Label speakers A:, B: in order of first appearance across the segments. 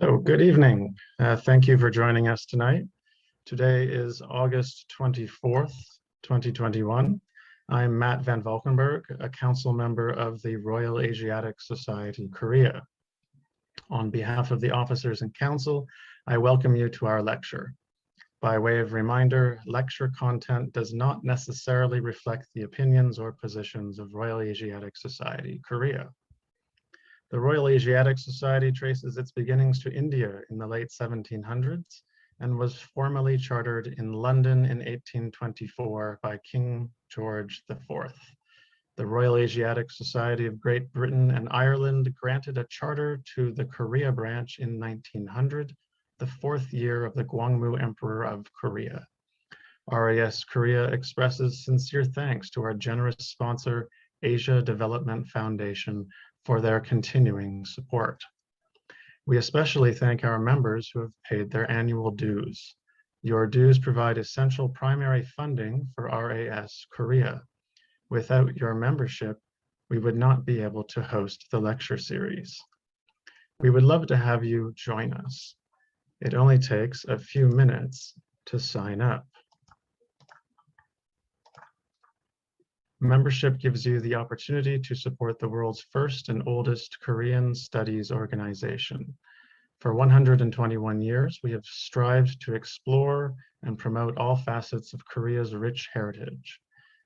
A: So good evening. Thank you for joining us tonight. Today is August 24th, 2021. I'm Matt Van Valkenburg, a council member of the Royal Asiatic Society, Korea. On behalf of the officers and council, I welcome you to our lecture. By way of reminder, lecture content does not necessarily reflect the opinions or positions of Royal Asiatic Society, Korea. The Royal Asiatic Society traces its beginnings to India in the late 1700s and was formally chartered in London in 1824 by King George IV. The Royal Asiatic Society of Great Britain and Ireland granted a charter to the Korea branch in 1900, the fourth year of the Gwangmu Emperor of Korea. RAS Korea expresses sincere thanks to our generous sponsor, Asia Development Foundation, for their continuing support. We especially thank our members who have paid their annual dues. Your dues provide essential primary funding for RAS Korea. Without your membership, we would not be able to host the lecture series. We would love to have you join us. It only takes a few minutes to sign up. Membership gives you the opportunity to support the world's first and oldest Korean studies organization. For 121 years, we have strived to explore and promote all facets of Korea's rich heritage.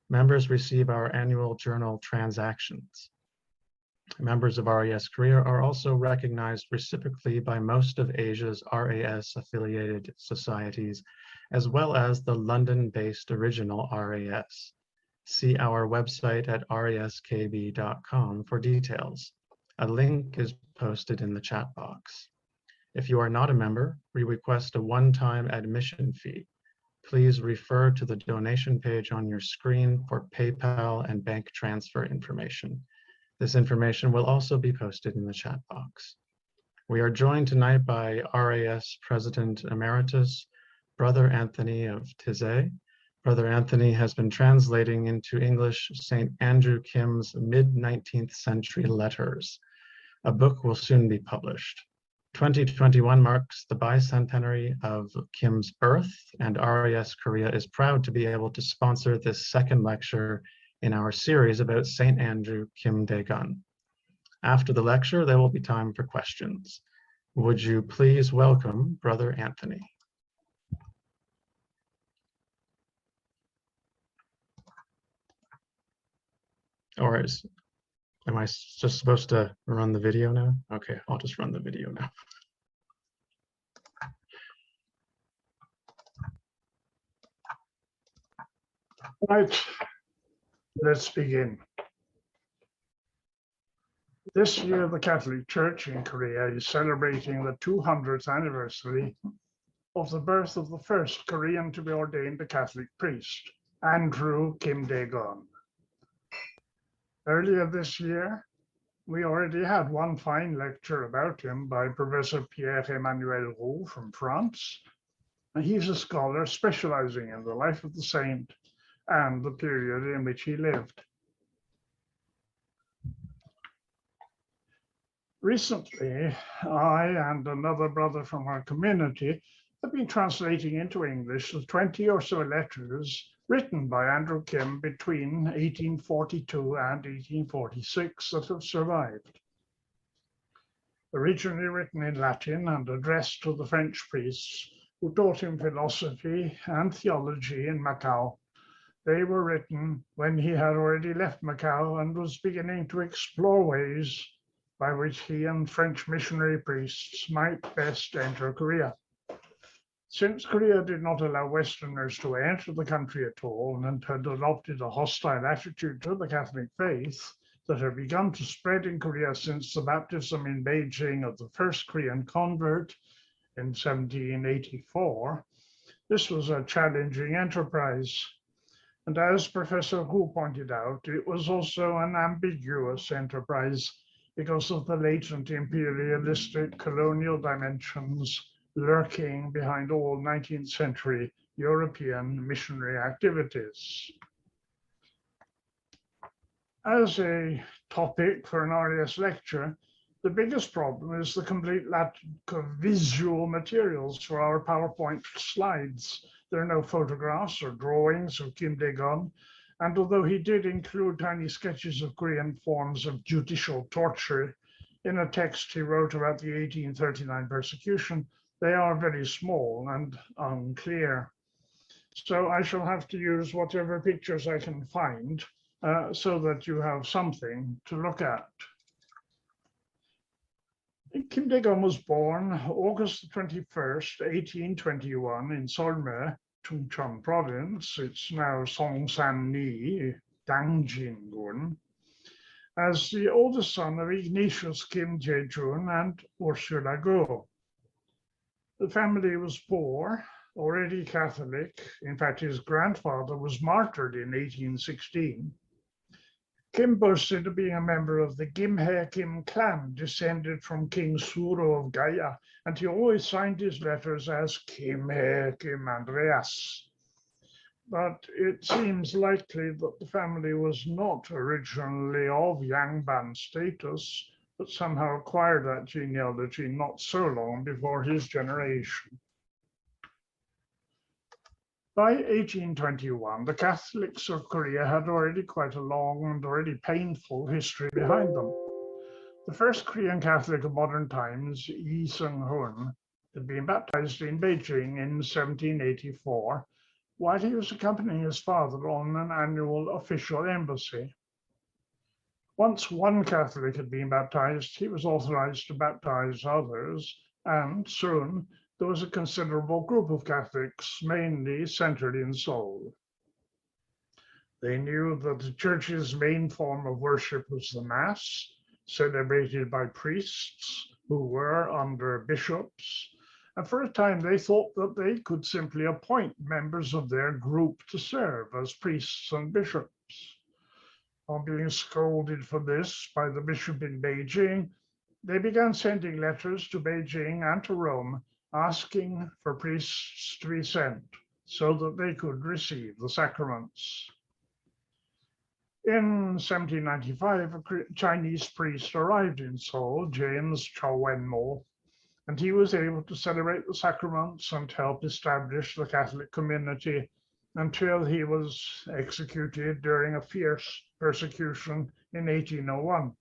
A: Members receive our annual journal Transactions. Members of RAS Korea are also recognized reciprocally by most of Asia's RAS-affiliated societies, as well as the London-based original RAS. See our website at raskb.com for details. A link is posted in the chat box. If you are not a member, we request a one-time admission fee. Please refer to the donation page on your screen for PayPal and bank transfer information. This information will also be posted in the chat box. We are joined tonight by RAS President Emeritus, Brother Anthony of Taizé. Brother Anthony has been translating into English St. Andrew Kim's mid-19th century letters. A book will soon be published. 2021 marks the bicentenary of Kim's birth, and RAS Korea is proud to be able to sponsor this second lecture in our series about St. Andrew Kim Dae-geon. After the lecture, there will be time for questions. Would you please welcome Brother Anthony? Or am I just supposed to run the video now? Okay, I'll just run the video now.
B: Right, let's begin. This year, the Catholic Church in Korea is celebrating the 200th anniversary of the birth of the first Korean to be ordained a Catholic priest, Andrew Kim Dae-geon. Earlier this year, we already had one fine lecture about him by Professor Pierre-Emmanuel Roux from France. And he's a scholar specializing in the life of the saint and the period in which he lived. Recently, I and another brother from our community have been translating into English the 20 or so letters written by Andrew Kim between 1842 and 1846 that have survived. Originally written in Latin and addressed to the French priests who taught him philosophy and theology in Macao, they were written when he had already left Macao and was beginning to explore ways by which he and French missionary priests might best enter Korea. Since Korea did not allow Westerners to enter the country at all and had adopted a hostile attitude to the Catholic faith that had begun to spread in Korea since the baptism in Beijing of the first Korean convert in 1784, this was a challenging enterprise. And as Professor Hu pointed out, it was also an ambiguous enterprise because of the latent imperialistic colonial dimensions lurking behind all 19th century European missionary activities. As a topic for an RAS lecture, The biggest problem is the complete lack of visual materials for our PowerPoint slides. There are no photographs or drawings of Kim Dae-geon, and although he did include tiny sketches of Korean forms of judicial torture in a text he wrote about the 1839 persecution, they are very small and unclear. So I shall have to use whatever pictures I can find so that you have something to look at. Kim Dae-geon was born August 21st, 1821 in Seoul, Chungcheon Province. It's now Songsan-ni, Dangjin-gun, as the oldest son of Ignatius Kim Dae-geon and Ursula Go. The family was poor, already Catholic. In fact, his grandfather was martyred in 1816. Kim boasted of being a member of the Gimhae Kim clan, descended from King Suro of Gaya, and he always signed his letters as Kimhae Kim Andreas. But it seems likely that the family was not originally of Yangban status, but somehow acquired that genealogy not so long before his generation. By 1821, the Catholics of Korea had already quite a long and already painful history behind them. The first Korean Catholic of modern times, Yi Seung-hoon, had been baptized in Beijing in 1784, while he was accompanying his father on an annual official embassy. Once one Catholic had been baptized, he was authorized to baptize others, and soon there was a considerable group of Catholics, mainly centered in Seoul. They knew that the church's main form of worship was the Mass, celebrated by priests who were under bishops, and for a time they thought that they could simply appoint members of their group to serve as priests and bishops. On being scolded for this by the bishop in Beijing, they began sending letters to Beijing and to Rome asking for priests to be sent so that they could receive the sacraments. In 1795, a Chinese priest arrived in Seoul, James Chow Wen-mo, and he was able to celebrate the sacraments and help establish the Catholic community until he was executed during a fierce persecution in 1801.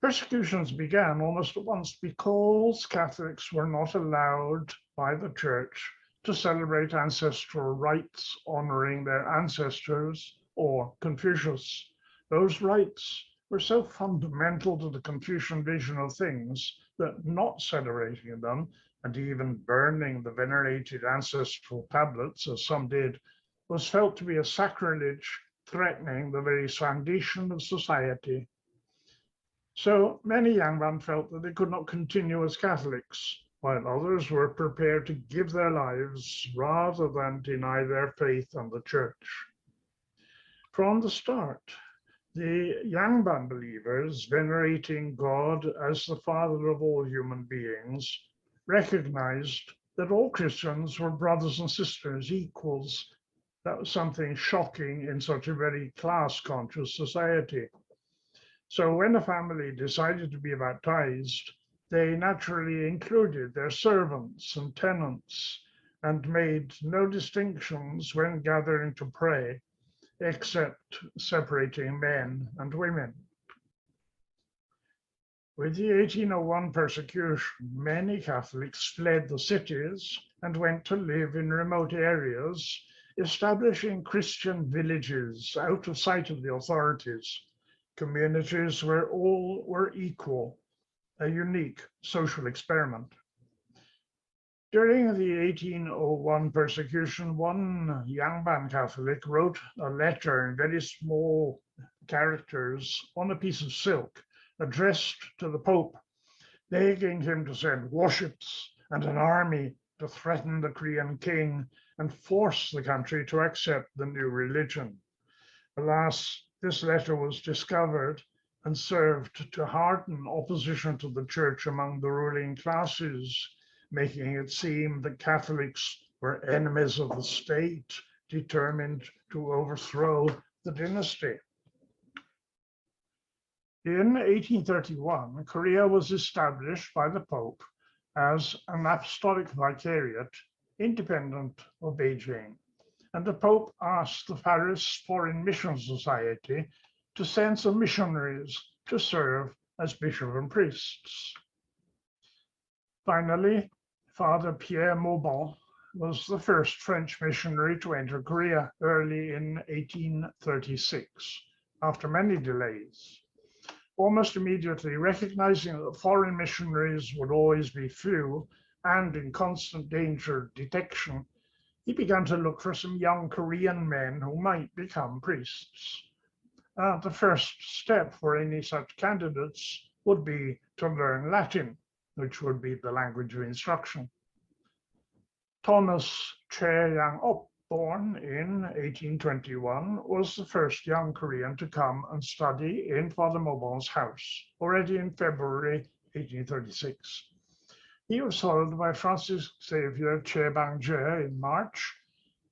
B: Persecutions began almost at once because Catholics were not allowed by the church to celebrate ancestral rites honoring their ancestors or Confucius. Those rites were so fundamental to the Confucian vision of things that not celebrating them and even burning the venerated ancestral tablets, as some did, was felt to be a sacrilege threatening the very foundation of society. So many Yangban felt that they could not continue as Catholics, while others were prepared to give their lives rather than deny their faith and the church. From the start, the Yangban believers, venerating God as the Father of all human beings, recognized that all Christians were brothers and sisters, equals. That was something shocking in such a very class-conscious society. So when a family decided to be baptized, they naturally included their servants and tenants and made no distinctions when gathering to pray, except separating men and women. With the 1801 persecution, many Catholics fled the cities and went to live in remote areas, establishing Christian villages out of sight of the authorities, communities where all were equal, a unique social experiment. During the 1801 persecution, one Yangban Catholic wrote a letter in very small characters on a piece of silk addressed to the Pope, begging him to send warships and an army to threaten the Korean king and force the country to accept the new religion. Alas, this letter was discovered and served to harden opposition to the church among the ruling classes, making it seem that Catholics were enemies of the state, determined to overthrow the dynasty. In 1831, Korea was established by the Pope as an apostolic vicariate independent of Beijing, and the Pope asked the Paris Foreign Mission Society to send some missionaries to serve as bishop and priests. Finally, Father Pierre Maubon was the first French missionary to enter Korea early in 1836, after many delays. Almost immediately, recognizing that foreign missionaries would always be few and in constant danger of detection, he began to look for some young Korean men who might become priests. The first step for any such candidates would be to learn Latin, which would be the language of instruction. Thomas Chae-yang-op, born in 1821, was the first young Korean to come and study in Father Maubon's house, already in February 1836. He was followed by Francis Xavier Che Bang-je in March.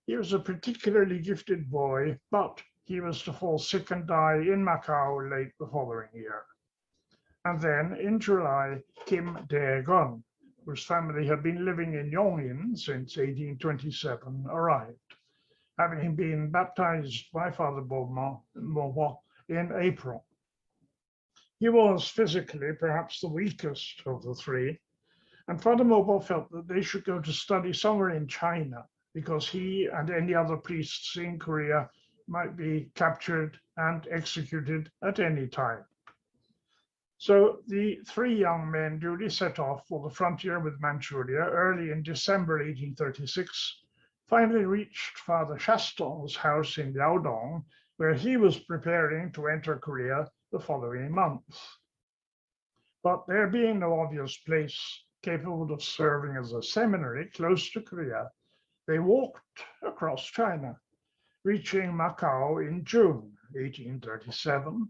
B: He was a particularly gifted boy, but he was to fall sick and die in Macao late the following year. And then in July, Kim Dae-geon, whose family had been living in Yongin since 1827, arrived, having been baptized by Father Maubon in April. He was physically perhaps the weakest of the three, and Father Maubon felt that they should go to study somewhere in China, because he and any other priests in Korea might be captured and executed at any time. So the three young men duly set off for the frontier with Manchuria early in December 1836, finally reached Father Chaston's house in Liaodong, where he was preparing to enter Korea the following month. But there being no obvious place capable of serving as a seminary close to Korea, they walked across China, reaching Macao in June 1837,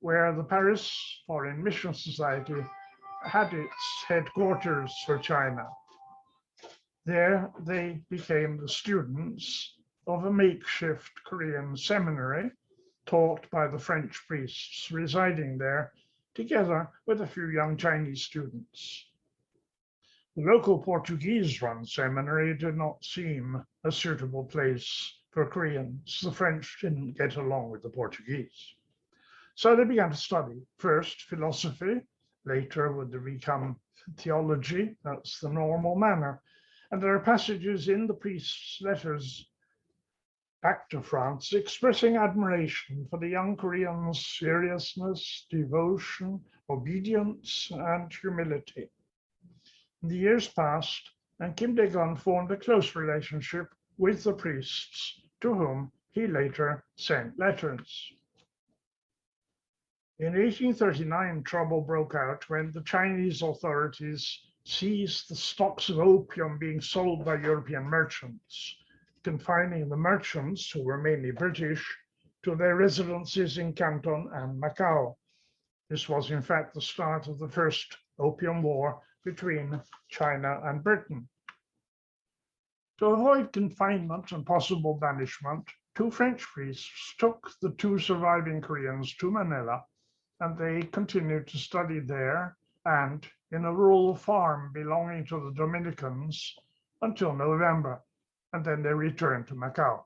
B: where the Paris Foreign Mission Society had its headquarters for China. There they became the students of a makeshift Korean seminary taught by the French priests residing there, together with a few young Chinese students. The local Portuguese-run seminary did not seem a suitable place for Koreans. The French didn't get along with the Portuguese. So they began to study, first philosophy, later would become theology. That's the normal manner. And there are passages in the priest's letters back to France expressing admiration for the young Koreans' seriousness, devotion, obedience, and humility. The years passed, and Kim Dae-geon formed a close relationship with the priests, to whom he later sent letters. In 1839, trouble broke out when the Chinese authorities seized the stocks of opium being sold by European merchants, confining the merchants, who were mainly British, to their residences in Canton and Macao. This was, in fact, the start of the First Opium War between China and Britain. To avoid confinement and possible banishment, two French priests took the two surviving Koreans to Manila, and they continued to study there and in a rural farm belonging to the Dominicans until November, and then they returned to Macao.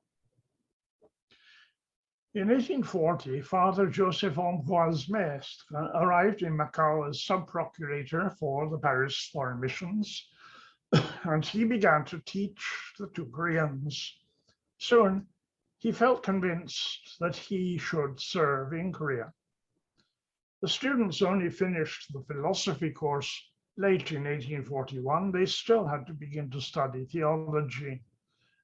B: In 1840, Father Joseph Ambroise Mestre arrived in Macao as sub-procurator for the Paris Foreign Missions, and he began to teach the two Koreans. Soon, he felt convinced that he should serve in Korea. The students only finished the philosophy course late in 1841. They still had to begin to study theology,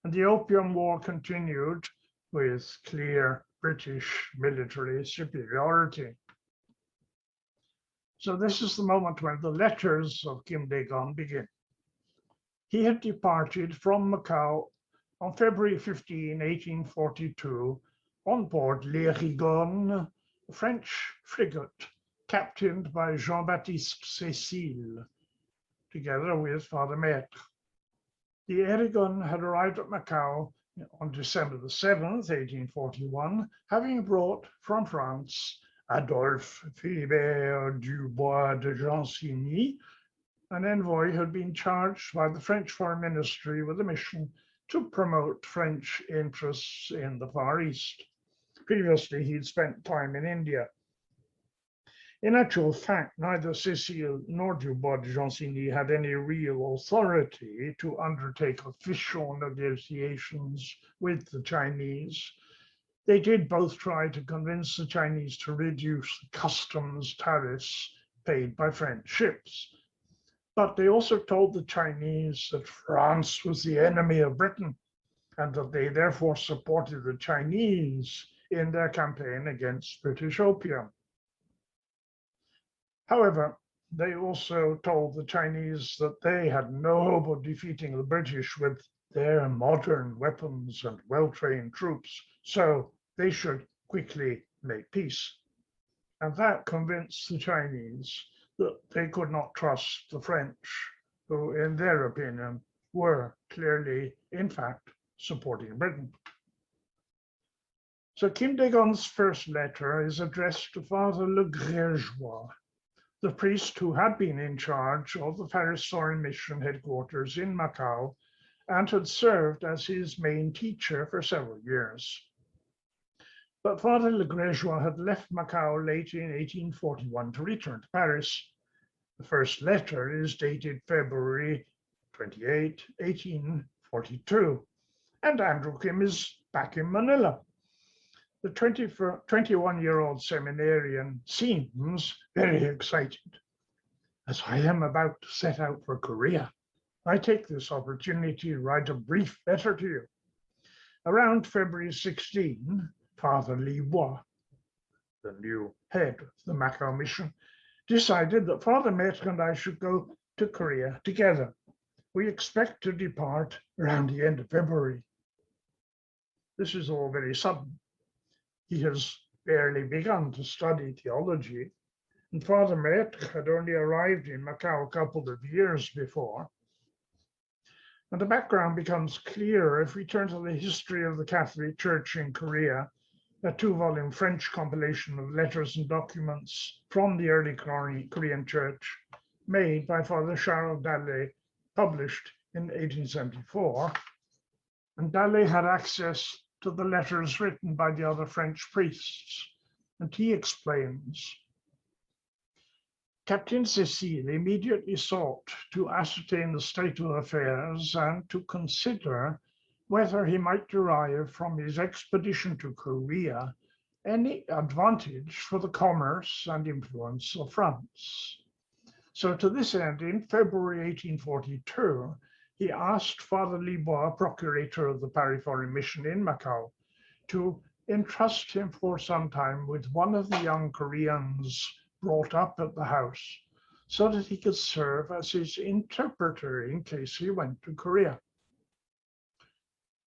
B: and the Opium War continued with clear British military superiority. So this is the moment when the letters of Kim Dae-geon begin. He had departed from Macao on February 15, 1842, on board l'Erigon, a French frigate captained by Jean-Baptiste Cécile, together with Father Maître. The Erigon had arrived at Macao on December the 7th, 1841, having brought from France Adolphe Philibert Dubois de Gensigny, an envoy who had been charged by the French Foreign Ministry with a mission to promote French interests in the Far East. Previously, he'd spent time in India. In actual fact, neither Cécile nor Dubois de Gensigny had any real authority to undertake official negotiations with the Chinese. They did both try to convince the Chinese to reduce the customs tariffs paid by French ships. But they also told the Chinese that France was the enemy of Britain and that they therefore supported the Chinese in their campaign against British opium. However, they also told the Chinese that they had no hope of defeating the British with their modern weapons and well-trained troops, so they should quickly make peace. And that convinced the Chinese that they could not trust the French, who, in their opinion, were clearly, in fact, supporting Britain. So Kim Dae-geon's first letter is addressed to Father Le Grégeois, the priest who had been in charge of the Paris Foreign Mission headquarters in Macao and had served as his main teacher for several years. But Father Le Grégeois had left Macao late in 1841 to return to Paris. The first letter is dated February 28, 1842, and Andrew Kim is back in Manila. The 21-year-old seminarian seems very excited. As I am about to set out for Korea, I take this opportunity to write a brief letter to you. Around February 16, Father Li Bois, the new head of the Macao mission, decided that Father Maître and I should go to Korea together. We expect to depart around the end of February. This is all very sudden. He has barely begun to study theology, and Father Maître had only arrived in Macao a couple of years before. And the background becomes clearer if we turn to the history of the Catholic Church in Korea, a 2-volume French compilation of letters and documents from the early Korean Church, made by Father Charles Dallet, published in 1874. And Dallet had access to the letters written by the other French priests, and he explains, Captain Cécile immediately sought to ascertain the state of affairs and to consider whether he might derive from his expedition to Korea any advantage for the commerce and influence of France. So to this end, in February 1842, he asked Father Li Bois, procurator of the Paris Foreign Mission in Macao, to entrust him for some time with one of the young Koreans brought up at the house, so that he could serve as his interpreter in case he went to Korea.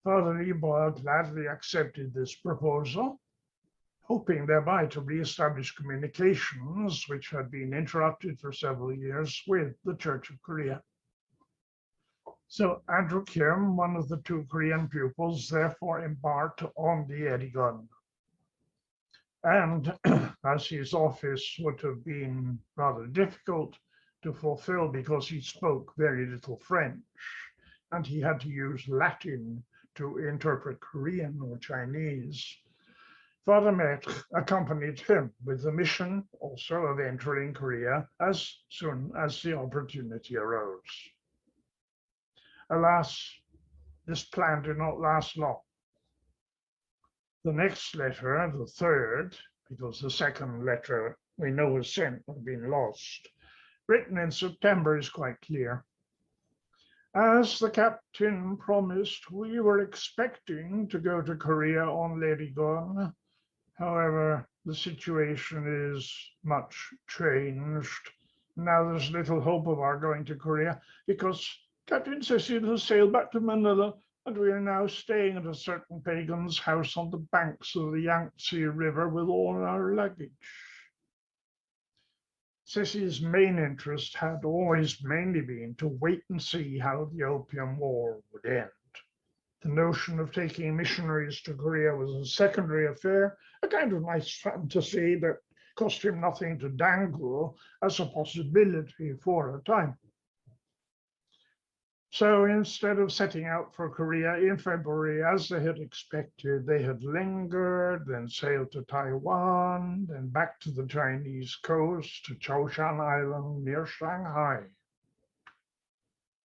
B: Father Li Bois gladly accepted this proposal, hoping thereby to re-establish communications which had been interrupted for several years with the Church of Korea. So Andrew Kim, one of the 2 Korean pupils, therefore embarked on the Dae-geon. And as his office would have been rather difficult to fulfill because he spoke very little French, and he had to use Latin to interpret Korean or Chinese, Father Maître accompanied him with the mission also of entering Korea as soon as the opportunity arose. Alas, this plan did not last long. The next letter, the third, because the second letter we know was sent had been lost, written in September, is quite clear. As the captain promised, we were expecting to go to Korea on Dae-geon. However, the situation is much changed. Now there's little hope of our going to Korea because Captain Cécile has sailed back to Manila, and we are now staying at a certain pagan's house on the banks of the Yangtze River with all our luggage. Cécile's main interest had always mainly been to wait and see how the Opium War would end. The notion of taking missionaries to Korea was a secondary affair, a kind of nice fantasy that cost him nothing to dangle as a possibility for a time. So instead of setting out for Korea in February, as they had expected, they had lingered, then sailed to Taiwan, then back to the Chinese coast to Chaoshan Island near Shanghai.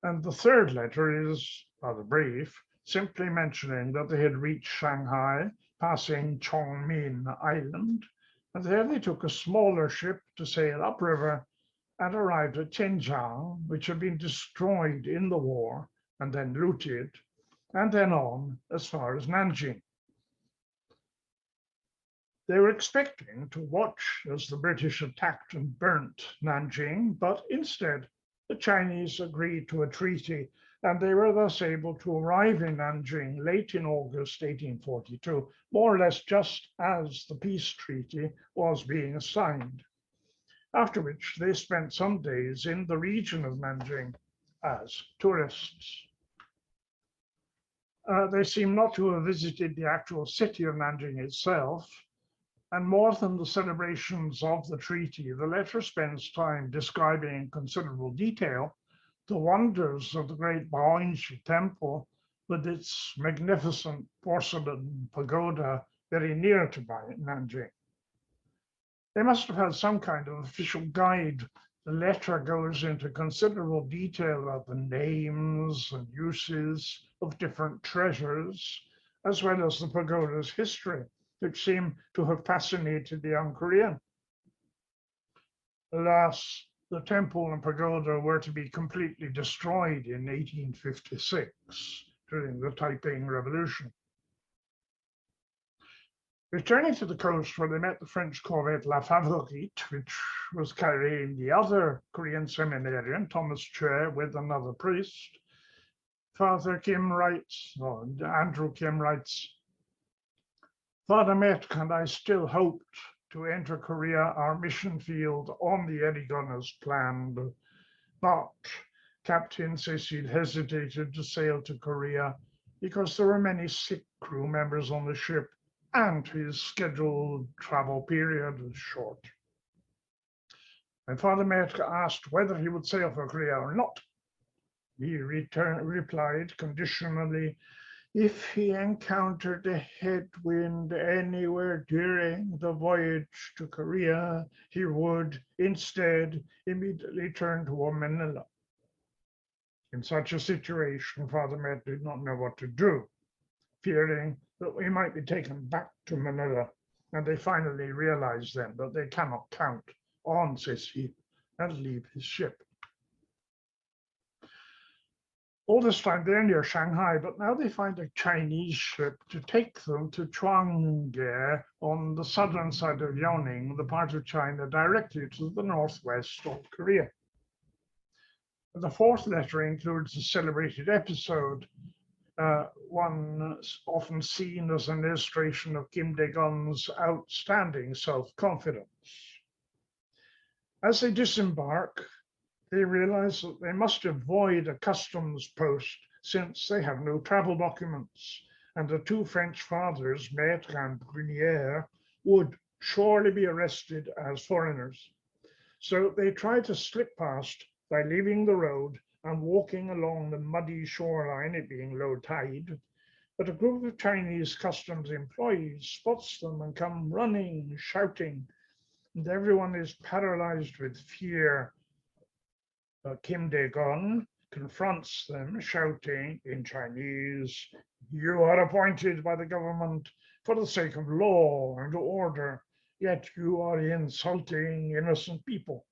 B: And the third letter is rather brief, simply mentioning that they had reached Shanghai, passing Chongmin Island, and there they took a smaller ship to sail upriver and arrived at Zhenjiang, which had been destroyed in the war and then looted, and then on as far as Nanjing. They were expecting to watch as the British attacked and burnt Nanjing, but instead the Chinese agreed to a treaty, and they were thus able to arrive in Nanjing late in August 1842, more or less just as the peace treaty was being signed. After which they spent some days in the region of Nanjing as tourists. They seem not to have visited the actual city of Nanjing itself, and more than the celebrations of the treaty, the letter spends time describing in considerable detail the wonders of the great Baoyinshi temple with its magnificent porcelain pagoda very near to Nanjing. They must have had some kind of official guide. The letter goes into considerable detail about the names and uses of different treasures, as well as the pagoda's history, which seem to have fascinated the young Korean. Alas, the temple and pagoda were to be completely destroyed in 1856 during the Taiping Revolution. Returning to the coast where they met the French corvette La Favorite, which was carrying the other Korean seminarian, Thomas Chue, with another priest, Father Kim writes, or Andrew Kim writes, Father Metk and I still hoped to enter Korea, our mission field, on the Erigon as planned, but Captain Cecil hesitated to sail to Korea because there were many sick crew members on the ship and his scheduled travel period was short. And Father Metk asked whether he would sail for Korea or not. He replied conditionally, if he encountered a headwind anywhere during the voyage to Korea, he would instead immediately turn toward Manila. In such a situation, Father Metk did not know what to do, fearing that we might be taken back to Manila, and they finally realized then that they cannot count on Cecil and leave his ship. All this time they're near Shanghai, but now they find a Chinese ship to take them to Chang'e on the southern side of Liaoning, the part of China directly to the northwest of Korea. The fourth letter includes a celebrated episode, one often seen as an illustration of Kim Dae-geon's outstanding self-confidence. As they disembark, they realize that they must avoid a customs post since they have no travel documents, and the two French fathers, Maître and Brunière, would surely be arrested as foreigners. So they try to slip past by leaving the road and walking along the muddy shoreline, it being low tide. But a group of Chinese customs employees spots them and come running, shouting, and everyone is paralyzed with fear. Kim Dae-geon confronts them, shouting in Chinese, "You are appointed by the government for the sake of law and order, yet you are insulting innocent people,"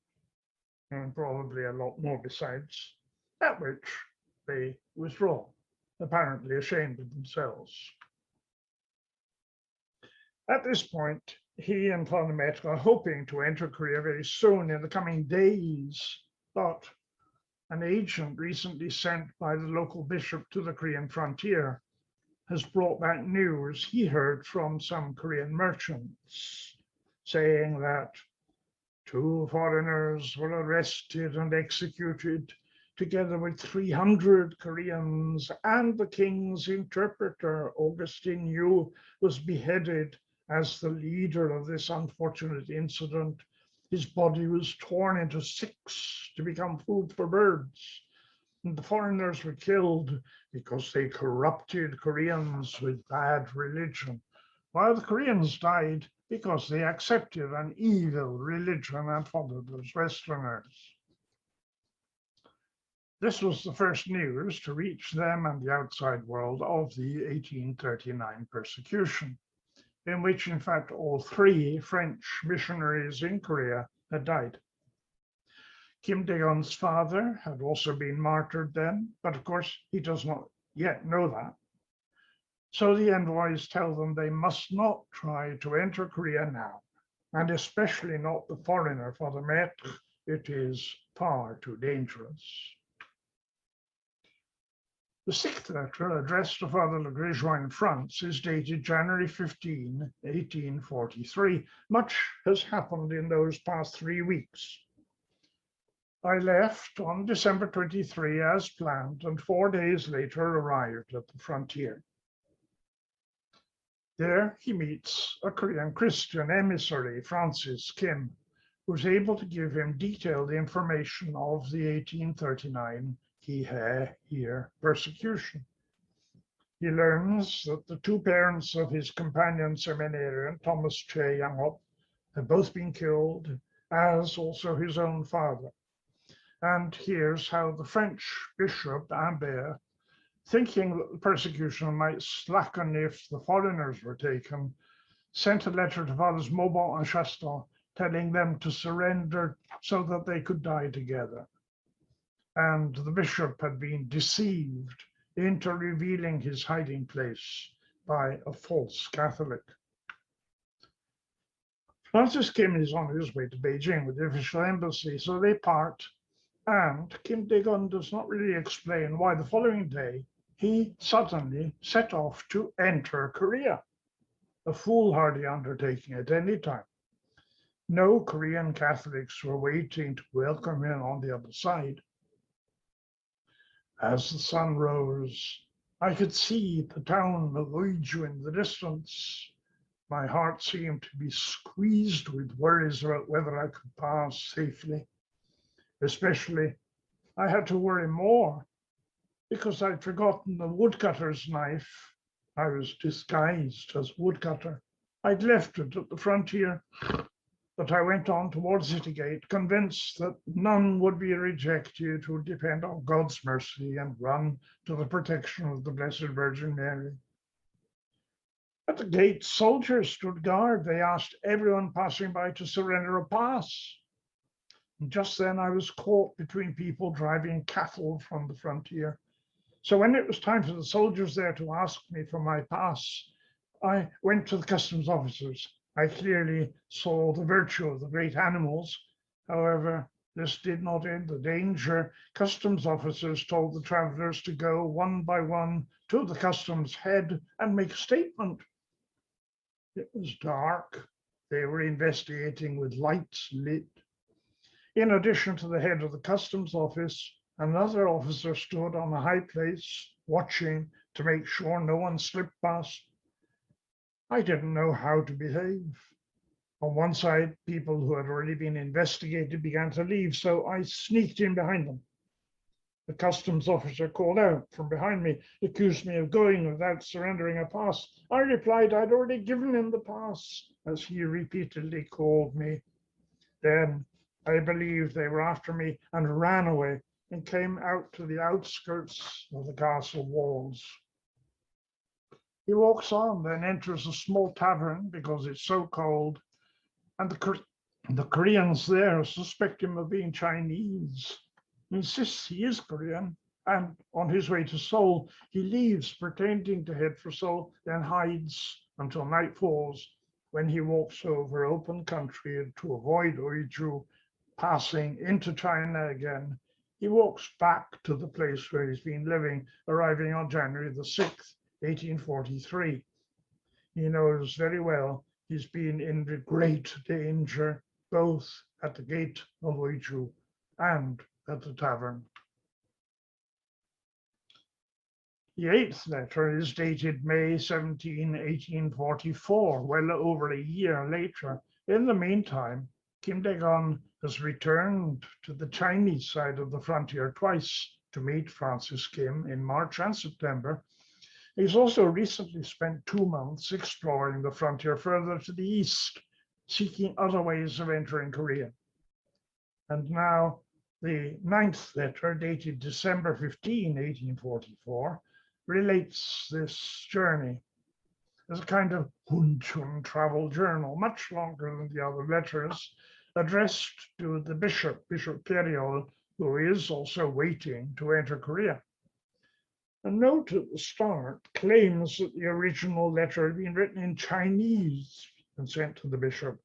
B: and probably a lot more besides, at which they withdraw, apparently ashamed of themselves. At this point, he and Father Metk are hoping to enter Korea very soon in the coming days, but an agent recently sent by the local bishop to the Korean frontier has brought back news he heard from some Korean merchants, saying that 2 foreigners were arrested and executed, together with 300 Koreans, and the king's interpreter, Augustine Yu, was beheaded as the leader of this unfortunate incident, his body was torn into 6 to become food for birds. And the foreigners were killed because they corrupted Koreans with bad religion, while the Koreans died because they accepted an evil religion and followed those Westerners. This was the first news to reach them and the outside world of the 1839 persecution, in which, in fact, all 3 French missionaries in Korea had died. Kim Dae-geon's father had also been martyred then, but of course he does not yet know that. So the envoys tell them they must not try to enter Korea now, and especially not the foreigner, Father Maître. It is far too dangerous. The 6th letter, addressed to Father Daigre in France, is dated January 15, 1843. Much has happened in those past 3 weeks. I left on December 23 as planned, and 4 days later arrived at the frontier. There he meets a Korean Christian emissary, Francis Kim, who's able to give him detailed information of the 1839 here persecution. He learns that the 2 parents of his companion seminarian, Thomas Che Yang-op, have both been killed, as also his own father. And here's how the French bishop, Ambert, thinking that the persecution might slacken if the foreigners were taken, sent a letter to Fathers Maubant and Chaston telling them to surrender so that they could die together. And the bishop had been deceived into revealing his hiding place by a false Catholic. Francis Kim is on his way to Beijing with the official embassy, so they part, and Kim Dae-geon does not really explain why the following day he suddenly set off to enter Korea, a foolhardy undertaking at any time. No Korean Catholics were waiting to welcome him on the other side. As the sun rose, I could see the town of Uiju in the distance. My heart seemed to be squeezed with worries about whether I could pass safely. Especially, I had to worry more because I'd forgotten the woodcutter's knife. I was disguised as woodcutter. I'd left it at the frontier, but I went on towards City Gate, convinced that none would be rejected who depend on God's mercy and run to the protection of the Blessed Virgin Mary. At the gate, soldiers stood guard. They asked everyone passing by to surrender a pass. And just then I was caught between people driving cattle from the frontier. So when it was time for the soldiers there to ask me for my pass, I went to the customs officers. I clearly saw the virtue of the great animals. However, this did not end the danger. Customs officers told the travelers to go one by one to the customs head and make a statement. It was dark. They were investigating with lights lit. In addition to the head of the customs office, another officer stood on a high place, watching to make sure no one slipped past. I didn't know how to behave. On one side, people who had already been investigated began to leave, so I sneaked in behind them. The customs officer called out from behind me, accused me of going without surrendering a pass. I replied I'd already given him the pass, as he repeatedly called me. Then I believed they were after me and ran away and came out to the outskirts of the castle walls. He walks on, then enters a small tavern because it's so cold, and the Koreans there suspect him of being Chinese. He insists he is Korean, and on his way to Seoul, he leaves pretending to head for Seoul, then hides until night falls, when he walks over open country to avoid Uiju, passing into China again. He walks back to the place where he's been living, arriving on January the 6th, 1843. He knows very well he's been in great danger, both at the gate of Uiju and at the tavern. The eighth letter is dated May 17, 1844, well over a year later. In the meantime, Kim Dae-geon has returned to the Chinese side of the frontier twice to meet Francis Kim in March and September. He's also recently spent 2 months exploring the frontier further to the east, seeking other ways of entering Korea. And now the ninth letter, dated December 15, 1844, relates this journey as a kind of Hunchun travel journal, much longer than the other letters, addressed to the bishop, Bishop Dae-geon, who is also waiting to enter Korea. A note at the start claims that the original letter had been written in Chinese and sent to the bishop,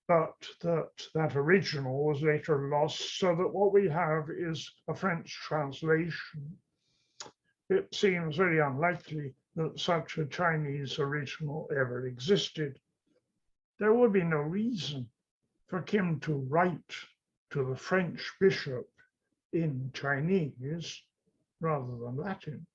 B: but that original was later lost, so that what we have is a French translation. It seems very unlikely that such a Chinese original ever existed. There would be no reason for Kim to write to the French bishop in Chinese rather than Latin.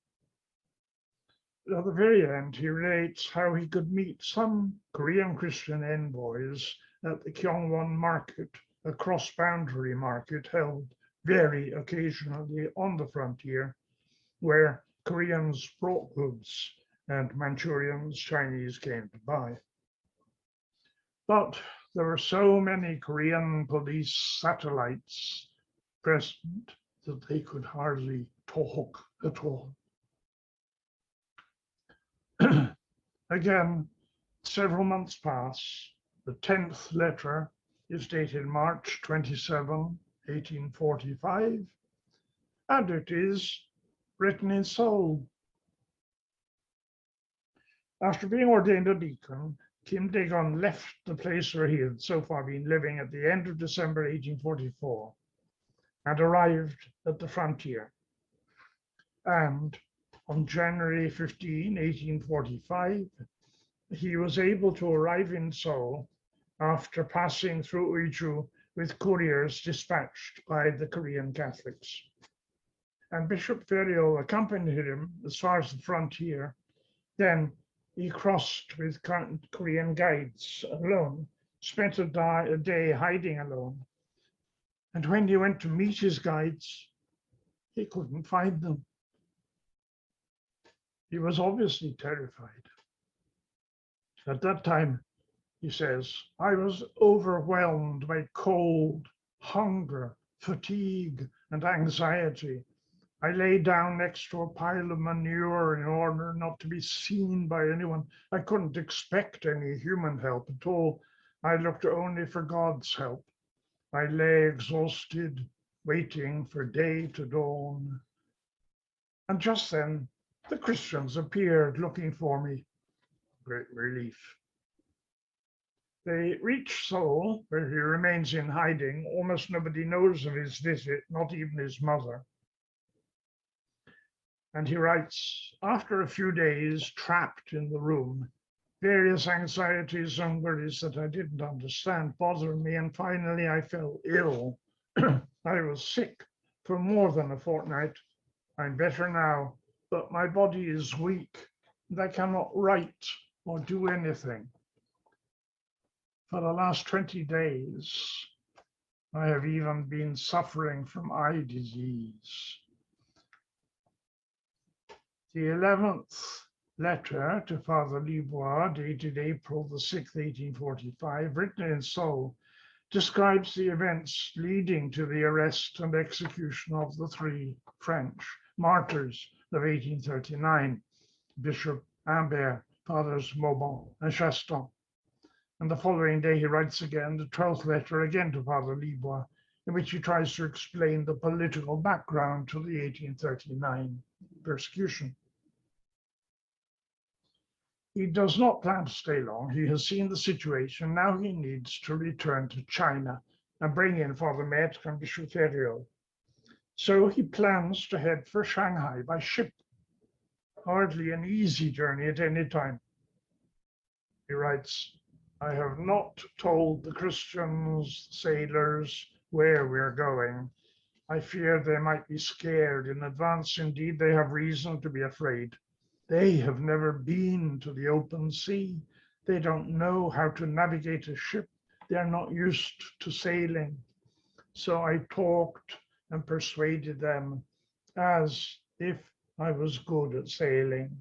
B: At the very end, he relates how he could meet some Korean Christian envoys at the Gyeongwon market, a cross-boundary market held very occasionally on the frontier, where Koreans brought goods and Manchurians, Chinese came to buy. But there were so many Korean police satellites present that they could hardly talk at all. Again, several months pass. The 10th letter is dated March 27, 1845, and it is written in Seoul. After being ordained a deacon, Kim Dae-geon left the place where he had so far been living at the end of December 1844 and arrived at the frontier. And on January 15, 1845, he was able to arrive in Seoul after passing through Uiju with couriers dispatched by the Korean Catholics. And Bishop Dae-geon accompanied him as far as the frontier. Then he crossed with Korean guides alone, spent a day hiding alone. And when he went to meet his guides, he couldn't find them. He was obviously terrified. At that time, he says, I was overwhelmed by cold, hunger, fatigue, and anxiety. I lay down next to a pile of manure in order not to be seen by anyone. I couldn't expect any human help at all. I looked only for God's help. I lay exhausted, waiting for day to dawn. And just then, the Christians appeared looking for me. Great relief. They reach Seoul, where he remains in hiding. Almost nobody knows of his visit, not even his mother. And he writes, after a few days trapped in the room, various anxieties and worries that I didn't understand bothered me, and finally I fell ill. I was sick for more than a fortnight. I'm better now, but my body is weak, and I cannot write or do anything. For the last 20 days, I have even been suffering from eye disease. The 11th letter to Father Libois, dated April the 6th, 1845, written in Seoul, describes the events leading to the arrest and execution of the 3 French martyrs of 1839, Bishop Imbert, Fathers Maubon and Chaston. And the following day he writes again the 12th letter, again to Father Libois, in which he tries to explain the political background to the 1839 persecution. He does not plan to stay long. He has seen the situation. Now he needs to return to China and bring in Father Maître and Bishop Dae-geon. So he plans to head for Shanghai by ship. Hardly an easy journey at any time. He writes, I have not told the Christians, sailors, where we're going. I fear they might be scared in advance. Indeed, they have reason to be afraid. They have never been to the open sea. They don't know how to navigate a ship. They are not used to sailing. So I talked and persuaded them as if I was good at sailing.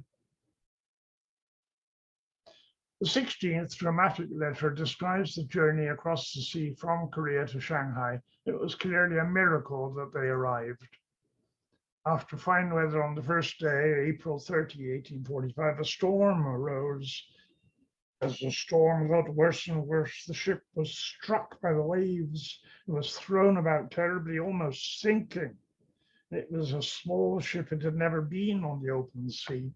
B: The 16th dramatic letter describes the journey across the sea from Korea to Shanghai. It was clearly a miracle that they arrived. After fine weather on the first day, April 30, 1845, a storm arose. As the storm got worse and worse, the ship was struck by the waves. It was thrown about terribly, almost sinking. It was a small ship. It had never been on the open sea.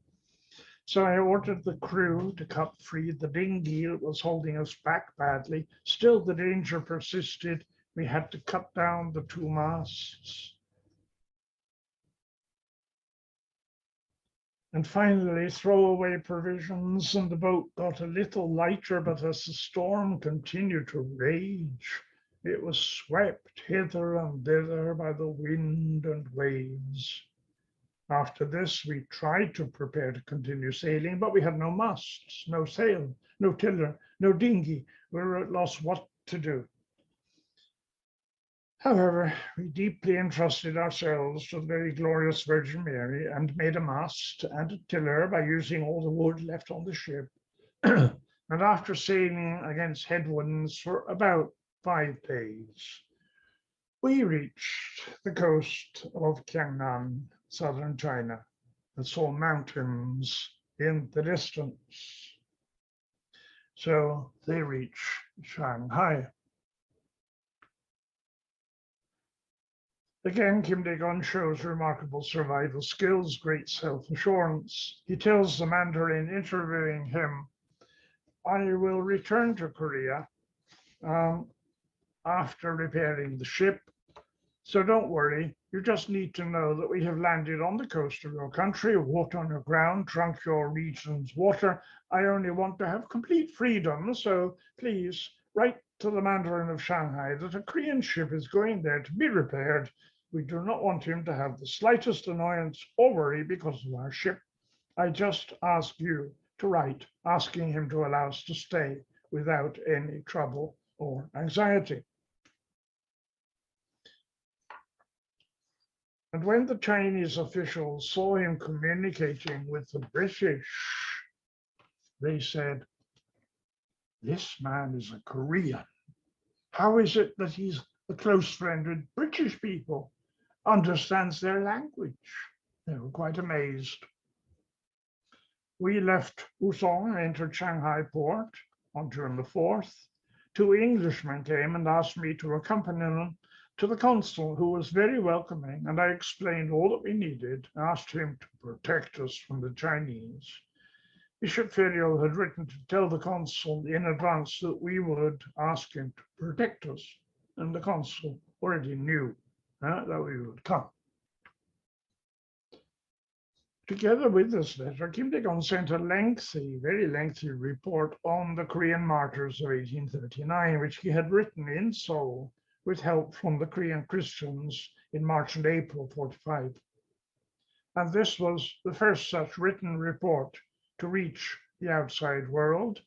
B: So I ordered the crew to cut free the dinghy that was holding us back badly. Still, the danger persisted. We had to cut down the two masts. And finally, throw away provisions, and the boat got a little lighter, but as the storm continued to rage, it was swept hither and thither by the wind and waves. After this, we tried to prepare to continue sailing, but we had no masts, no sail, no tiller, no dinghy. We were at loss what to do. However, we deeply entrusted ourselves to the very glorious Virgin Mary and made a mast and a tiller by using all the wood left on the ship. And after sailing against headwinds for about 5 days, we reached the coast of Jiangnan, southern China, and saw mountains in the distance. So they reach Shanghai. Again, Kim Dae-geon shows remarkable survival skills, great self-assurance. He tells the Mandarin interviewing him, I will return to Korea after repairing the ship. So don't worry, you just need to know that we have landed on the coast of your country, walked on your ground, drunk your region's water. I only want to have complete freedom, so please write to the Mandarin of Shanghai that a Korean ship is going there to be repaired. We do not want him to have the slightest annoyance or worry because of our ship. I just ask you to write, asking him to allow us to stay without any trouble or anxiety. And when the Chinese officials saw him communicating with the British, they said, this man is a Korean. How is it that he's a close friend with British people, understands their language? They were quite amazed. We left Wuzhong and entered Shanghai port on June the 4th. 2 Englishmen came and asked me to accompany them to the consul, who was very welcoming, and I explained all that we needed, asked him to protect us from the Chinese. Bishop Ferial had written to tell the consul in advance that we would ask him to protect us, and the consul already knew that we would come. Together with this letter, Kim Dae-geon sent a very lengthy report on the Korean martyrs of 1839, which he had written in Seoul with help from the Korean Christians in March and April 45. And this was the first such written report to reach the outside world,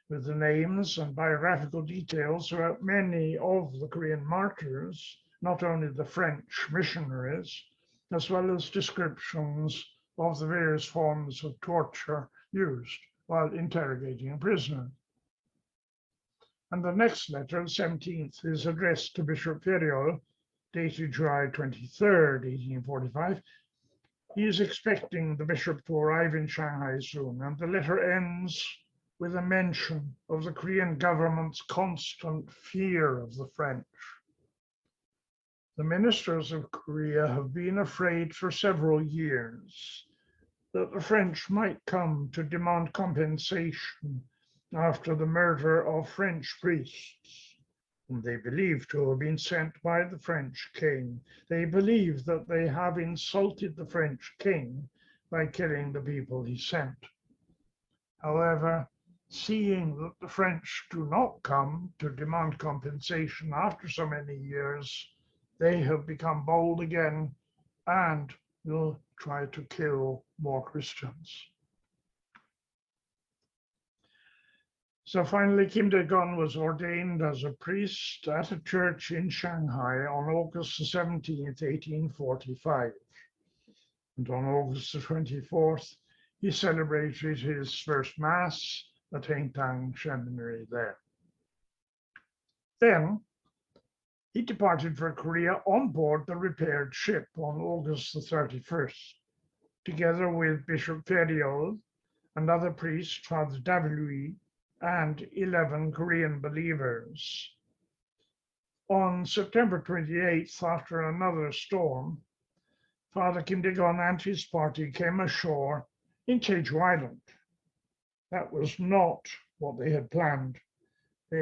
B: with the names and biographical details about many of the Korean martyrs, not only the French missionaries, as well as descriptions of the various forms of torture used while interrogating a prisoner. And the next letter, the 17th, is addressed to Bishop Ferial, dated July 23rd, 1845. He is expecting the bishop to arrive in Shanghai soon, and the letter ends with a mention of the Korean government's constant fear of the French. The ministers of Korea have been afraid for several years that the French might come to demand compensation after the murder of French priests, whom they believe to have been sent by the French king. They believe that they have insulted the French king by killing the people he sent. However, seeing that the French do not come to demand compensation after so many years, they have become bold again and will try to kill more Christians. So finally, Kim Dae-geon was ordained as a priest at a church in Shanghai on August the 17th, 1845. And on August the 24th, he celebrated his first Mass at Haintang Seminary there. Then he departed for Korea on board the repaired ship on August the 31st, together with Bishop Feriol, another priest, Father W, and 11 Korean believers. On September 28th, after another storm, Father Kim Dae-geon and his party came ashore in Jeju Island. That was not what they had planned. They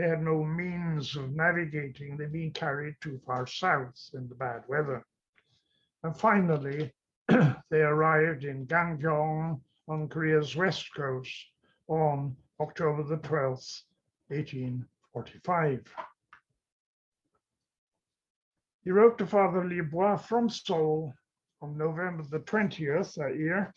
B: had no means of navigating. They'd been carried too far south in the bad weather. And finally, they arrived in Gangyong on Korea's west coast on October the 12th, 1845. He wrote to Father Libois from Seoul on November the 20th that year.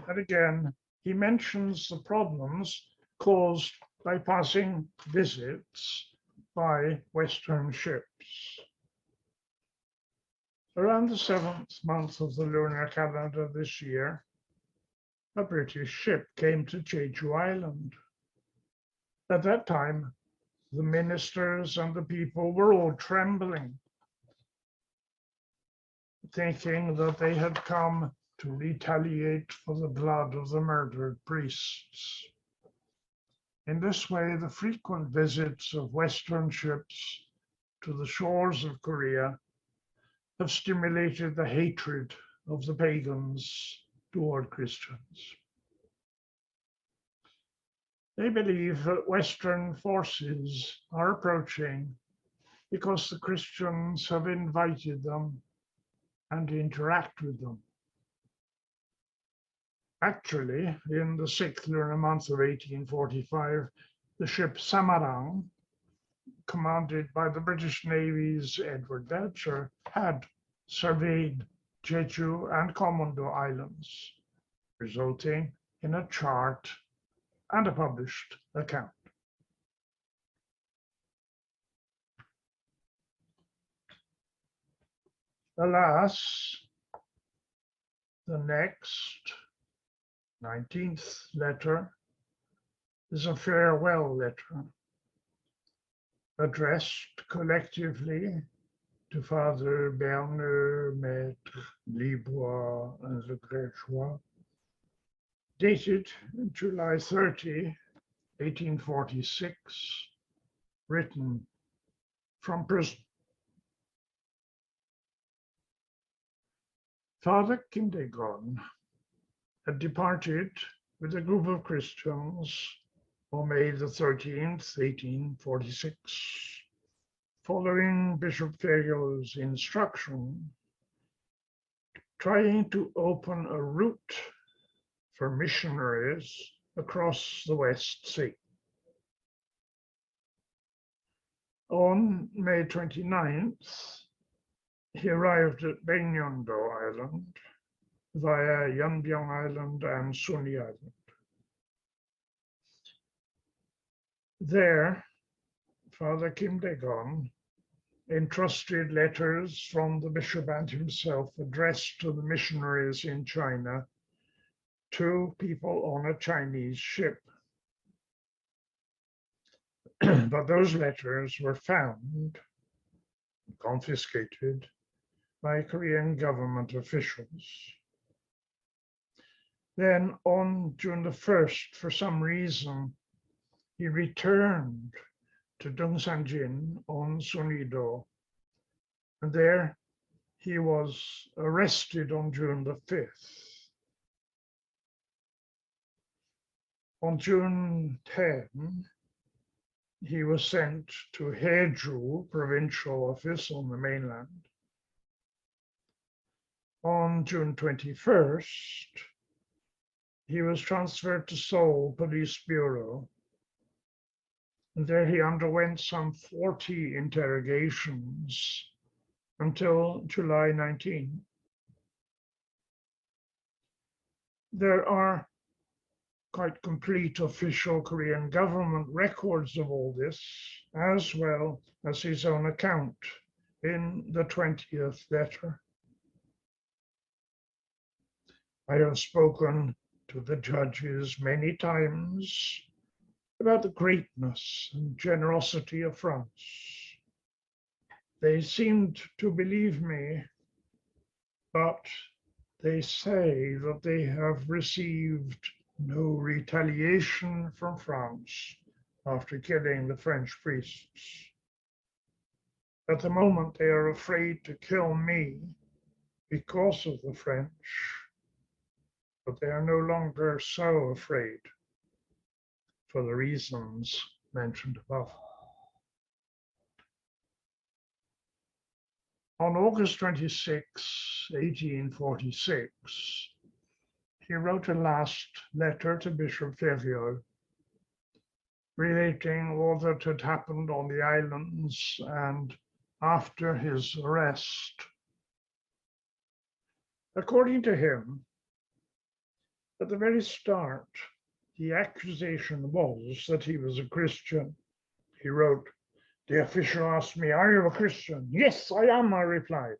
B: And again, he mentions the problems caused by passing visits by Western ships. Around the 7th month of the lunar calendar this year, a British ship came to Jeju Island. At that time, the ministers and the people were all trembling, thinking that they had come to retaliate for the blood of the murdered priests. In this way, the frequent visits of Western ships to the shores of Korea have stimulated the hatred of the pagans toward Christians. They believe that Western forces are approaching because the Christians have invited them and interact with them. Actually, in the 6th lunar month of 1845, the ship Samarang, commanded by the British Navy's Edward Belcher, had surveyed Jeju and Komodo Islands, resulting in a chart and a published account. Alas, the next 19th letter is a farewell letter addressed collectively to Father Bernard, Maître, Libois, and Le Grégeois, dated July 30, 1846, written from prison. Father Kim Dae-geon had departed with a group of Christians on May the 13th, 1846, following Bishop Feriol's instruction, trying to open a route for missionaries across the West Sea. On May 29th, he arrived at Baekneung-do Island via Yeonbyong Island and Sunny Island. There, Father Kim Dae-geon entrusted letters from the bishop and himself addressed to the missionaries in China to people on a Chinese ship. But those letters were found, confiscated by Korean government officials. Then on June the 1st, for some reason, he returned to Dongsanjin on Sunni-do, and there he was arrested on June the 5th. On June 10, he was sent to Haeju provincial office on the mainland. On June 21st, he was transferred to Seoul Police Bureau, and there he underwent some 40 interrogations until July 19. There are quite complete official Korean government records of all this, as well as his own account in the 20th letter. I have spoken to the judges many times about the greatness and generosity of France. They seemed to believe me, but they say that they have received no retaliation from France after killing the French priests. At the moment, they are afraid to kill me because of the French, but they are no longer so afraid for the reasons mentioned above. On August 26, 1846, he wrote a last letter to Bishop Fevio, relating all that had happened on the islands and after his arrest. According to him, at the very start, the accusation was that he was a Christian. He wrote, "The official asked me, 'Are you a Christian?' 'Yes, I am,' I replied.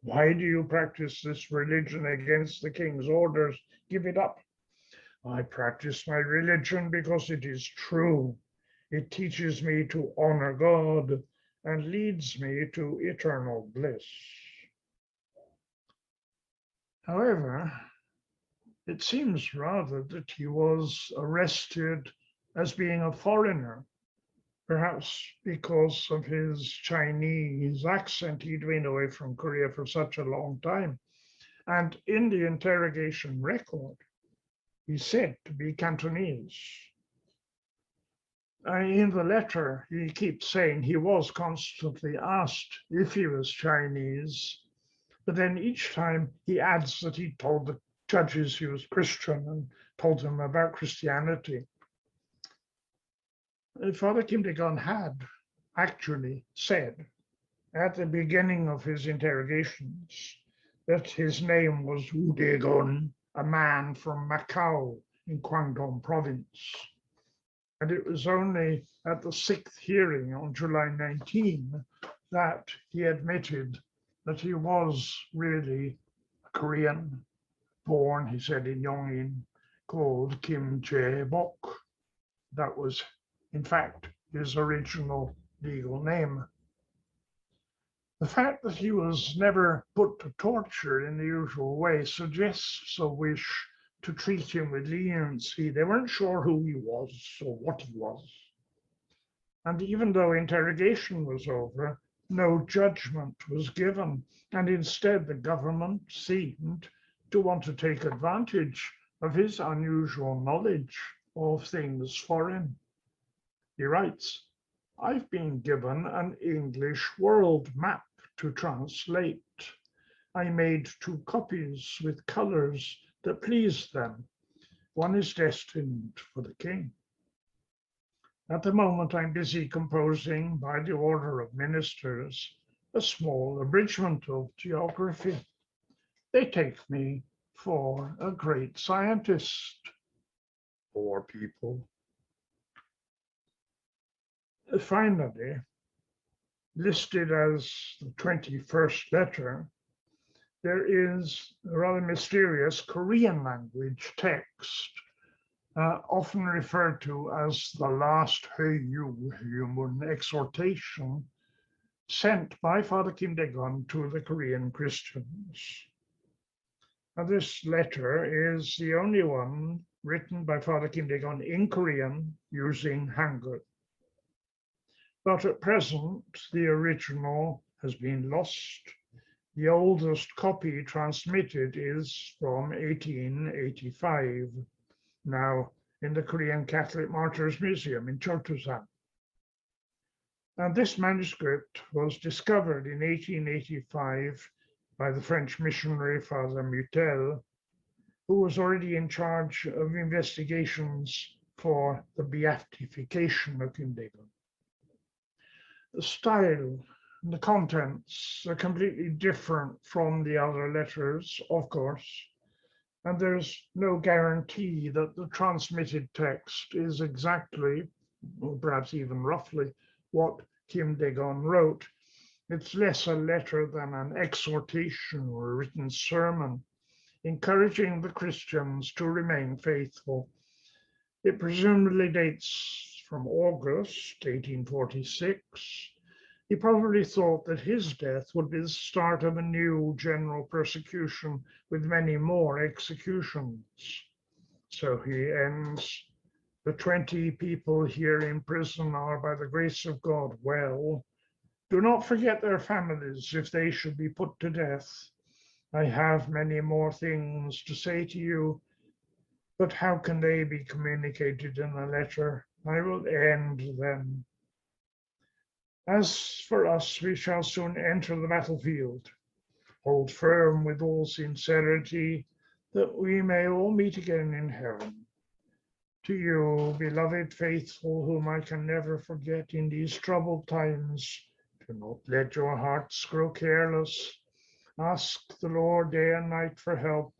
B: 'Why do you practice this religion against the king's orders? Give it up.' 'I practice my religion because it is true. It teaches me to honor God and leads me to eternal bliss.' However, it seems rather that he was arrested as being a foreigner, perhaps because of his Chinese accent. He'd been away from Korea for such a long time. And in the interrogation record, he's said to be Cantonese. In the letter, he keeps saying he was constantly asked if he was Chinese, but then each time he adds that he told the judges he was Christian and told them about Christianity. Father Kim Dae-geon had actually said at the beginning of his interrogations that his name was Wu Dae-geon, a man from Macao in Guangdong province. And it was only at the 6th hearing on July 19 that he admitted that he was really a Korean, born, he said, in Yongin, called Kim Dae-bok. That was, in fact, his original legal name. The fact that he was never put to torture in the usual way suggests a wish to treat him with leniency. They weren't sure who he was or what he was. And even though interrogation was over, no judgment was given. And instead, the government seemed to want to take advantage of his unusual knowledge of things foreign. He writes, "I've been given an English world map to translate. I made 2 copies with colors that pleased them. One is destined for the king. At the moment, I'm busy composing, by the order of ministers, a small abridgment of geography. They take me for a great scientist." Poor people. Finally, listed as the 21st letter, there is a rather mysterious Korean language text, often referred to as the last human exhortation, sent by Father Kim Dae-geon to the Korean Christians. Now, this letter is the only one written by Father Kim Dae-geon in Korean using Hangul. But at present, the original has been lost. The oldest copy transmitted is from 1885, now in the Korean Catholic Martyrs Museum in Chotusan. And this manuscript was discovered in 1885 by the French missionary Father Mutel, who was already in charge of investigations for the beatification of Kim Dae-geon. The style The contents are completely different from the other letters, of course, and there's no guarantee that the transmitted text is exactly, or perhaps even roughly, what Kim Dae-geon wrote. It's less a letter than an exhortation or a written sermon, encouraging the Christians to remain faithful. It presumably dates from August 1846. He probably thought that his death would be the start of a new general persecution with many more executions. So he ends, "The 20 people here in prison are, by the grace of God, well. Do not forget their families if they should be put to death. I have many more things to say to you, but how can they be communicated in a letter? I will end them. As for us, we shall soon enter the battlefield. Hold firm with all sincerity, that we may all meet again in heaven. To you, beloved faithful, whom I can never forget in these troubled times, do not let your hearts grow careless. Ask the Lord day and night for help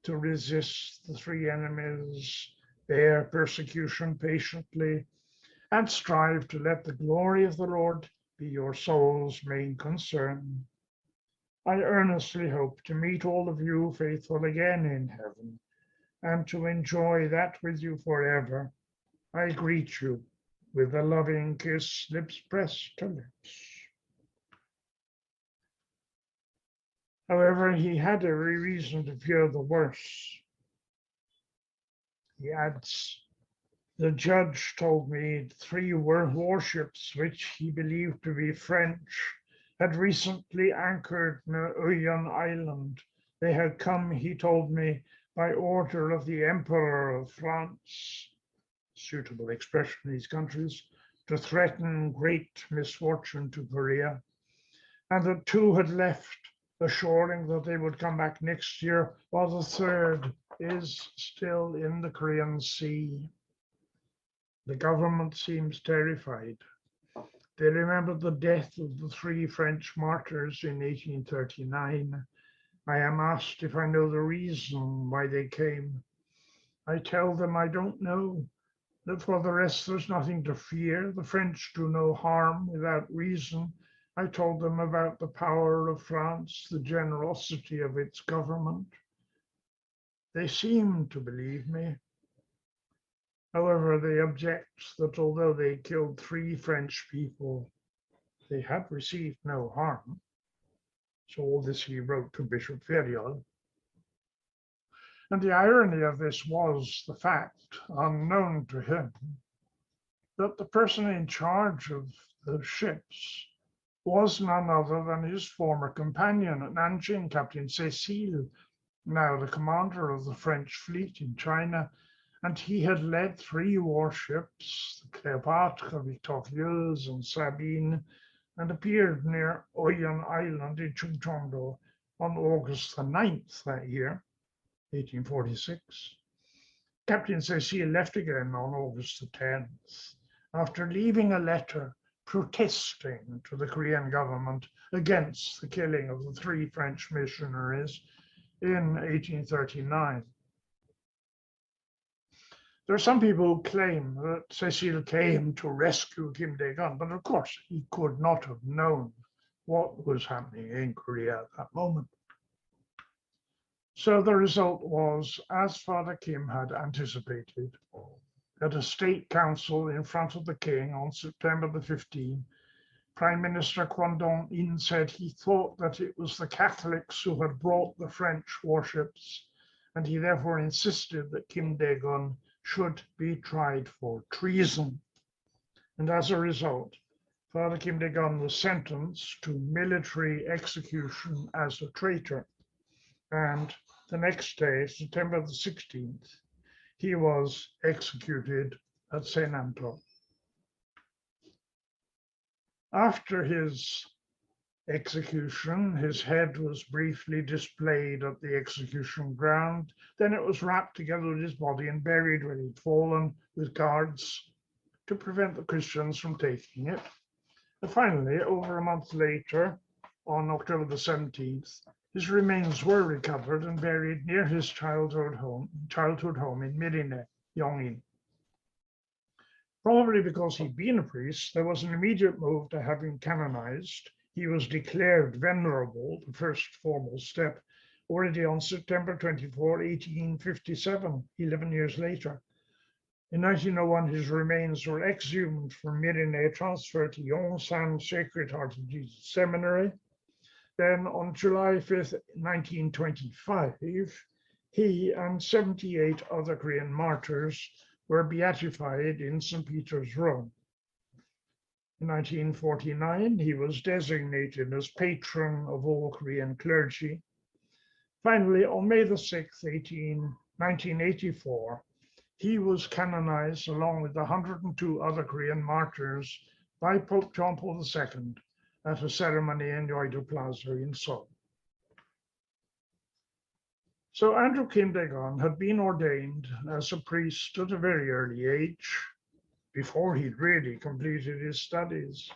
B: to resist the three enemies, bear persecution patiently, and strive to let the glory of the Lord be your soul's main concern. I earnestly hope to meet all of you faithful again in heaven, and to enjoy that with you forever. I greet you with a loving kiss, lips pressed to lips." However, he had every reason to fear the worst. He adds, "The judge told me 3 warships, which he believed to be French, had recently anchored near Uyan Island. They had come, he told me, by order of the Emperor of France," suitable expression in these countries, "to threaten great misfortune to Korea, and that 2 had left, assuring that they would come back next year, while the 3rd is still in the Korean Sea. The government seems terrified. They remember the death of the 3 French martyrs in 1839. I am asked if I know the reason why they came. I tell them I don't know, that for the rest there's nothing to fear. The French do no harm without reason. I told them about the power of France, the generosity of its government. They seem to believe me. However, they object that although they killed 3 French people, they had received no harm." So all this he wrote to Bishop Feriol. And the irony of this was the fact, unknown to him, that the person in charge of the ships was none other than his former companion at Nanjing, Captain Cécile, now the commander of the French fleet in China, and he had led 3 warships, the Cléopâtre, Victorieuse, and Sabine, and appeared near Oyan Island in Chungcheongdo on August the 9th that year, 1846. Captain Cécile left again on August the 10th, after leaving a letter protesting to the Korean government against the killing of the 3 French missionaries in 1839. There are some people who claim that Cécile came to rescue Kim Dae-geon, but of course he could not have known what was happening in Korea at that moment. So the result was, as Father Kim had anticipated, at a state council in front of the king on September the 15th, Prime Minister Kwon Dong-in said he thought that it was the Catholics who had brought the French warships, and he therefore insisted that Kim Dae-geon should be tried for treason. And as a result, Father Kim Dae-geon was sentenced to military execution as a traitor. And the next day, September the 16th, he was executed at Senanto. After his execution, his head was briefly displayed at the execution ground. Then it was wrapped together with his body and buried where he'd fallen with guards to prevent the Christians from taking it. Finally, over a month later, on October the 17th, his remains were recovered and buried near his childhood home in Mirine, Yongin. Probably because he'd been a priest, there was an immediate move to have him canonized. He was declared venerable, the first formal step, already on September 24, 1857, 11 years later. In 1901, his remains were exhumed from Mirine, transferred to Yongsan Sacred Heart of Jesus Seminary. Then on July 5th, 1925, he and 78 other Korean martyrs were beatified in St. Peter's, Rome. In 1949, he was designated as patron of all Korean clergy. Finally, on May the 6th, 1984, he was canonized along with 102 other Korean martyrs by Pope John Paul II at a ceremony in Yeouido Plaza in Seoul. So Andrew Kim Dae-geon had been ordained as a priest at a very early age, before he'd really completed his studies.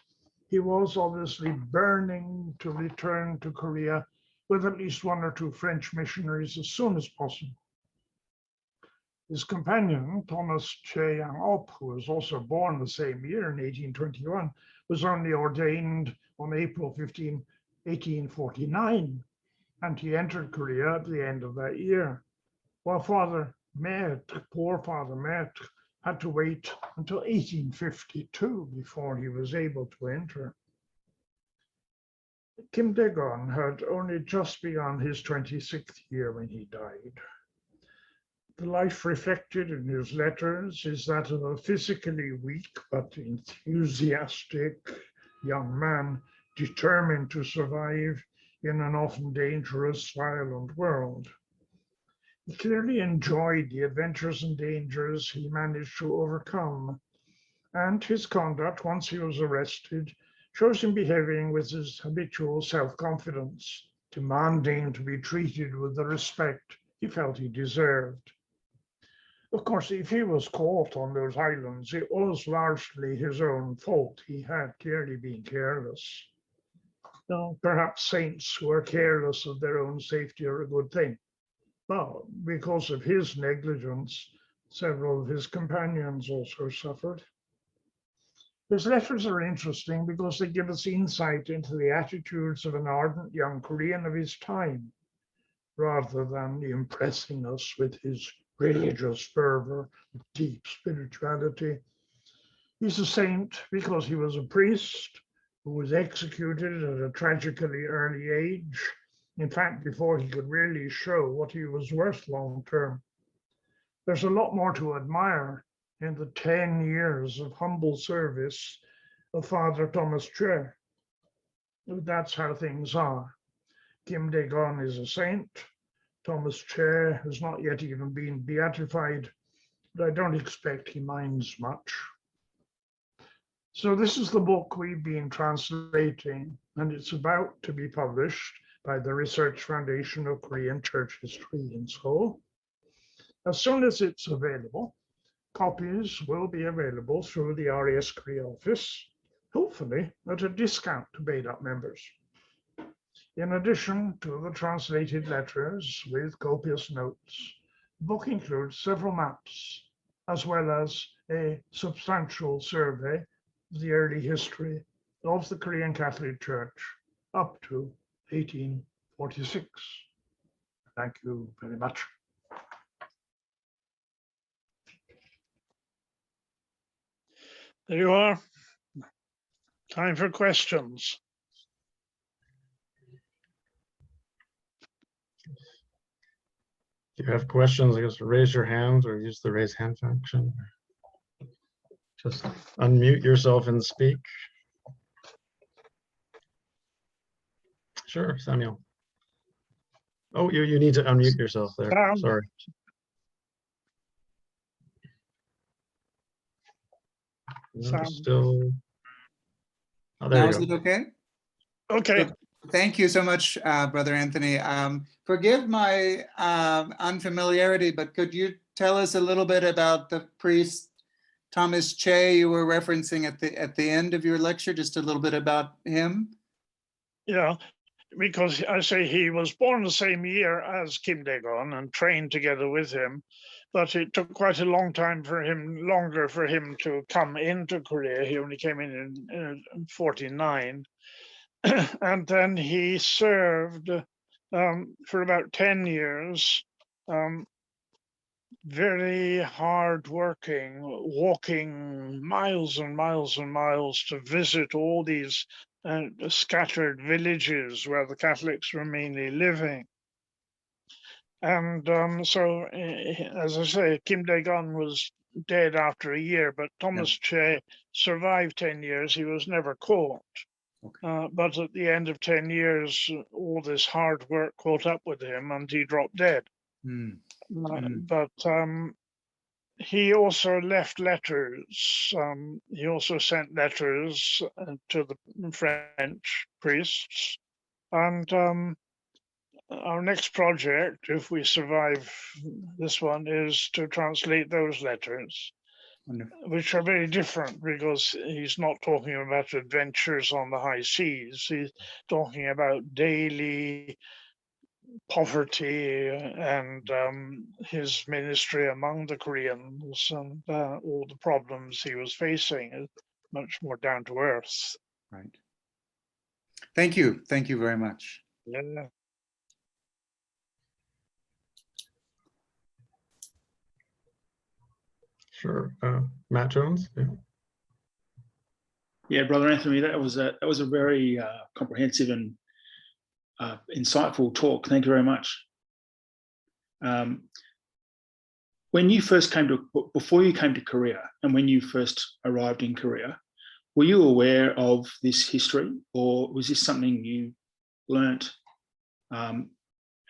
B: He was obviously burning to return to Korea with at least one or two French missionaries as soon as possible. His companion, Thomas Che-Yang-op, who was also born the same year in 1821, was only ordained on April 15, 1849, and he entered Korea at the end of that year, while Father Maître, poor Father Maître, had to wait until 1852 before he was able to enter. Kim Dae-geon had only just begun his 26th year when he died. The life reflected in his letters is that of a physically weak but enthusiastic young man determined to survive in an often dangerous, violent world. He clearly enjoyed the adventures and dangers he managed to overcome, and his conduct, once he was arrested, shows him behaving with his habitual self-confidence, demanding to be treated with the respect he felt he deserved. Of course, if he was caught on those islands, it was largely his own fault. He had clearly been careless. Now, perhaps saints who are careless of their own safety are a good thing. But because of his negligence, several of his companions also suffered. His letters are interesting because they give us insight into the attitudes of an ardent young Korean of his time, rather than impressing us with his religious fervor, deep spirituality. He's a saint because he was a priest who was executed at a tragically early age, in fact, before he could really show what he was worth long term. There's a lot more to admire in the 10 years of humble service of Father Thomas Che. That's how things are. Kim Dae-geon is a saint. Thomas Che has not yet even been beatified, but I don't expect he minds much. So this is the book we've been translating, and it's about to be published by the Research Foundation of Korean Church History in Seoul. As soon as it's available, copies will be available through the RES Korea office, hopefully at a discount to paid-up members. In addition to the translated letters with copious notes, the book includes several maps, as well as a substantial survey of the early history of the Korean Catholic Church up to 1846. Thank you very much. There you are. Time for questions.
A: If you have questions, I guess raise your hand or use the raise hand function. Just unmute yourself and speak. Sure, Samuel. Oh, you need to unmute yourself there. Sorry. Still. Oh, there
C: Now
A: you go.
C: is it okay?
B: Okay.
C: So, thank you so much, Brother Anthony. Forgive my unfamiliarity, but could you tell us a little bit about the priest Thomas Che, you were referencing at the end of your lecture, just a little bit about him.
B: Yeah, because I say he was born the same year as Kim Dae-geon and trained together with him, but it took quite a long time for him, longer for him to come into Korea. He only came in 49. And then he served for about 10 years, very hard working, walking miles and miles and miles to visit all these scattered villages where the Catholics were mainly living. And so, as I say, Kim Dae-geon was dead after a year, but Thomas Che survived 10 years. He was never caught. Okay. But at the end of 10 years, all this hard work caught up with him and he dropped dead. But he also left letters. He also sent letters to the French priests. And our next project, if we survive this one, is to translate those letters, which are very different because he's not talking about adventures on the high seas. He's talking about daily poverty and his ministry among the Koreans and all the problems he was facing is much more down to earth.
C: Right. Thank you. Thank you very much.
B: Yeah.
A: Sure. Matt Jones? Yeah.
D: Yeah, Brother Anthony, that was a very comprehensive and insightful talk. Thank you very much. When you first before you came to Korea and when you first arrived in Korea, were you aware of this history, or was this something you learnt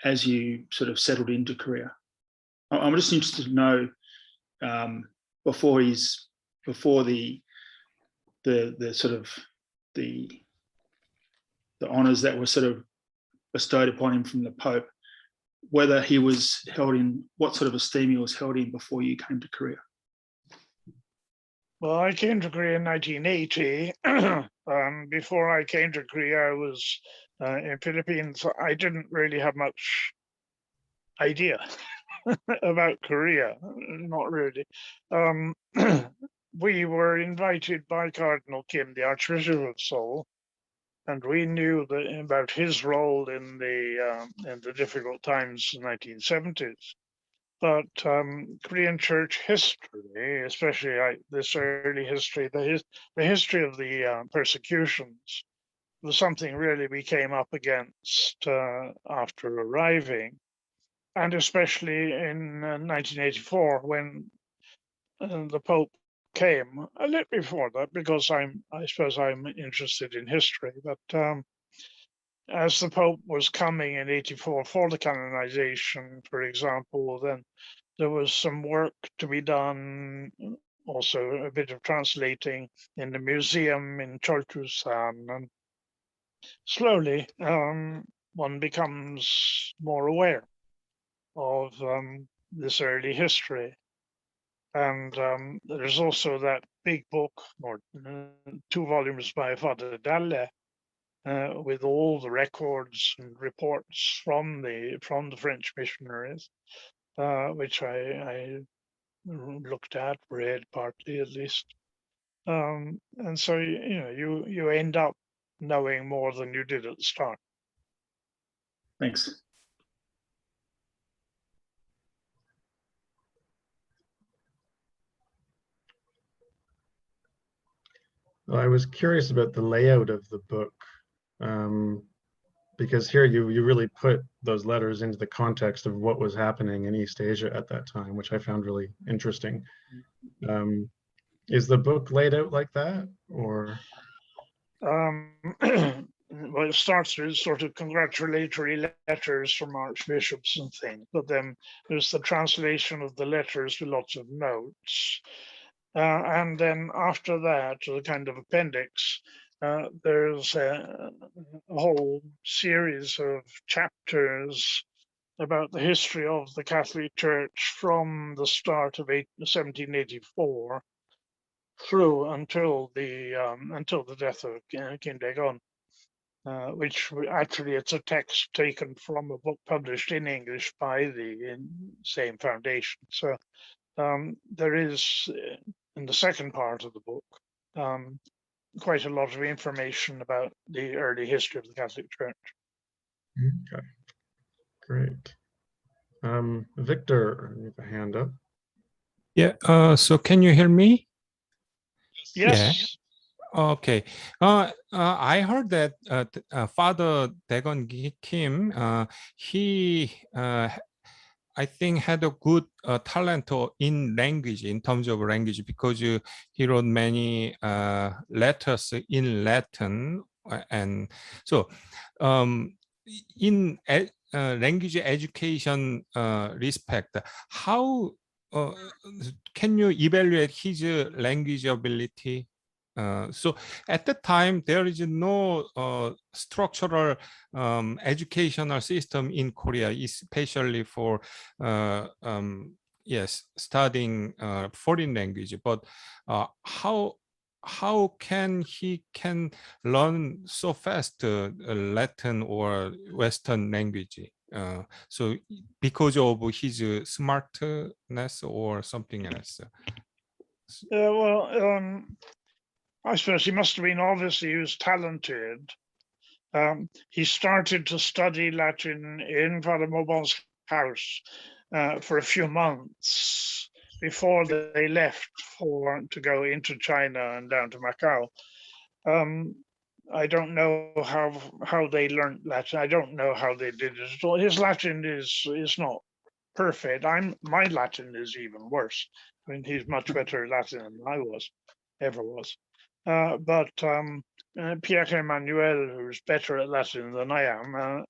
D: as you sort of settled into Korea? I'm just interested to know before the sort of the honors that were sort of bestowed upon him from the Pope, whether he was held in, what sort of esteem he was held in before you came to Korea.
B: Well, I came to Korea in 1980. Before I came to Korea, I was in Philippines. I didn't really have much idea about Korea, not really. We were invited by Cardinal Kim, the Archbishop of Seoul, and we knew about his role in the difficult times in the 1970s. But Korean church history, especially this early history, the history of the persecutions, was something really we came up against after arriving, and especially in 1984 when the Pope came. A little before that, because I suppose I'm interested in history, but as the Pope was coming in 84 for the canonization, for example, then there was some work to be done, also a bit of translating in the museum in Chultusan, and slowly one becomes more aware of this early history. And there's also that big book, or 2 volumes by Father Dalle, with all the records and reports from the French missionaries, which I looked at, read partly at least, and so you end up knowing more than you did at the start.
D: Thanks.
A: Well, I was curious about the layout of the book, because here you really put those letters into the context of what was happening in East Asia at that time, which I found really interesting. Is the book laid out like that, or?
B: Well, it starts with sort of congratulatory letters from archbishops and things, but then there's the translation of the letters with lots of notes. And then after that, the kind of appendix, there's a whole series of chapters about the history of the Catholic Church from the start of 1784 through until the death of Kim Dae-geon, which actually it's a text taken from a book published in English by the same foundation. So there is, in the second part of the book, quite a lot of information about the early history of the Catholic Church.
A: Okay, great. Victor, you have a hand up.
E: Yeah, so can you hear me?
B: Yes.
E: Okay. I heard that Father Dae-geon Kim, he, I think, had a good talent in language, in terms of language, because he wrote many letters in Latin. And so in language education respect, how can you evaluate his language ability? So at the time, there is no structural educational system in Korea, especially for studying foreign language. But how can he learn so fast Latin or Western language? So because of his smartness or something else?
B: Well, I suppose he must have been, obviously he was talented. He started to study Latin in Father Maubon's house for a few months before they left to go into China and down to Macao. I don't know how they learned Latin. I don't know how they did it. His Latin is not perfect. My Latin is even worse. I mean, he's much better at Latin than I ever was. But Pierre Emmanuel, who's better at Latin than I am,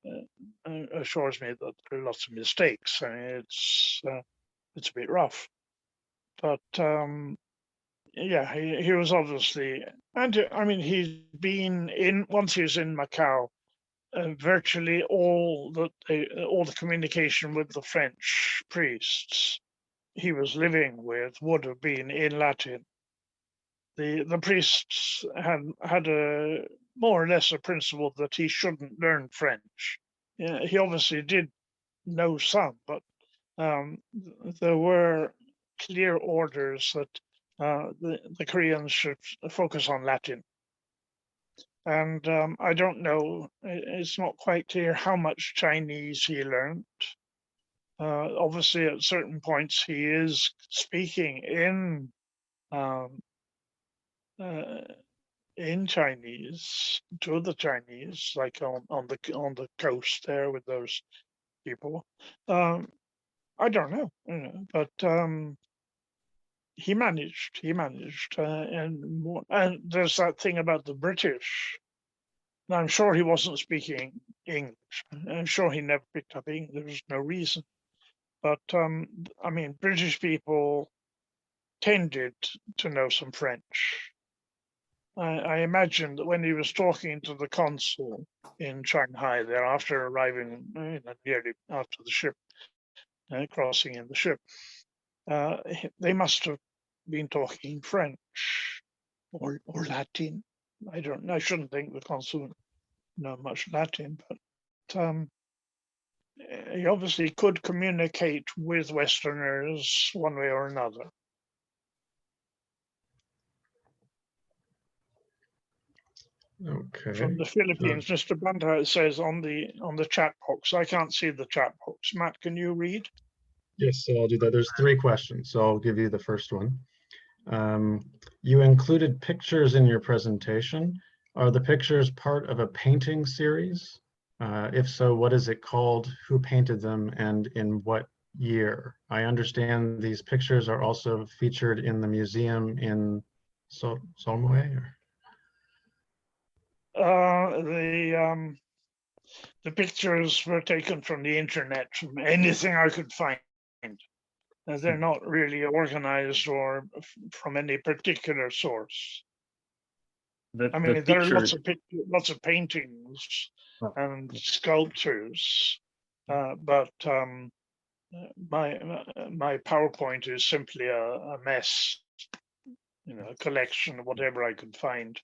B: assures me that there are lots of mistakes. I mean, it's a bit rough. But yeah, he was obviously, and I mean, he's been once he was in Macao. Virtually all the communication with the French priests he was living with would have been in Latin. The priests had a more or less a principle that he shouldn't learn French. Yeah, he obviously did know some, but there were clear orders that the Koreans should focus on Latin. And I don't know, it's not quite clear how much Chinese he learned. Obviously, at certain points, he is speaking in Chinese to the Chinese, like on the coast there with those people. I don't know, but he managed, and there's that thing about the British. Now, I'm sure he wasn't speaking English. I'm sure he never picked up English. There's no reason. But I mean, British people tended to know some French. I imagine that when he was talking to the consul in Shanghai there after arriving, nearly after the ship, crossing in the ship, they must have been talking French or Latin. I don't know. I shouldn't think the consul know much Latin, but he obviously could communicate with Westerners one way or another.
A: Okay.
B: From the Philippines, Mr. Banta says on the chat box. I can't see the chat box. Matt, can you read?
A: Yes, so I'll do that. There's 3 questions, so I'll give you the first one. You included pictures in your presentation. Are the pictures part of a painting series? If so, what is it called? Who painted them and in what year? I understand these pictures are also featured in the museum in Seoul.
B: The pictures were taken from the internet, from anything I could find. They're not really organized or from any particular source. There are lots of paintings and sculptures, but my PowerPoint is simply a mess. a collection of whatever I could find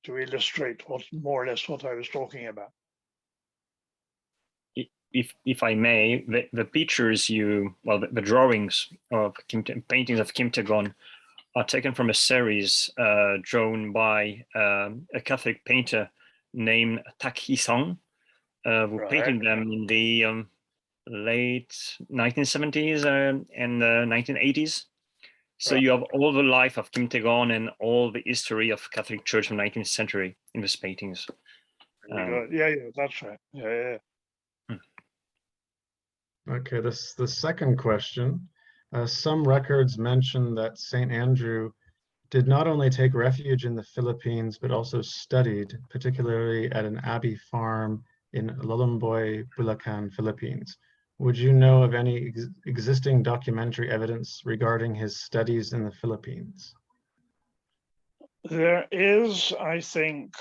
B: to illustrate what more or less what I was talking about.
F: If I may, the pictures the drawings of paintings of Kim Dae-geon are taken from a series drawn by a Catholic painter named Tak Hee-sung, who painted them in the late 1970s and 1980s. So you have all the life of Kim Dae-geon and all the history of Catholic Church in the 19th century in these paintings.
B: Yeah, that's right. Yeah.
A: Okay, the second question. Some records mention that St. Andrew did not only take refuge in the Philippines, but also studied, particularly at an abbey farm in Lolomboy, Bulacan, Philippines. Would you know of any existing documentary evidence regarding his studies in the Philippines?
B: There is, I think,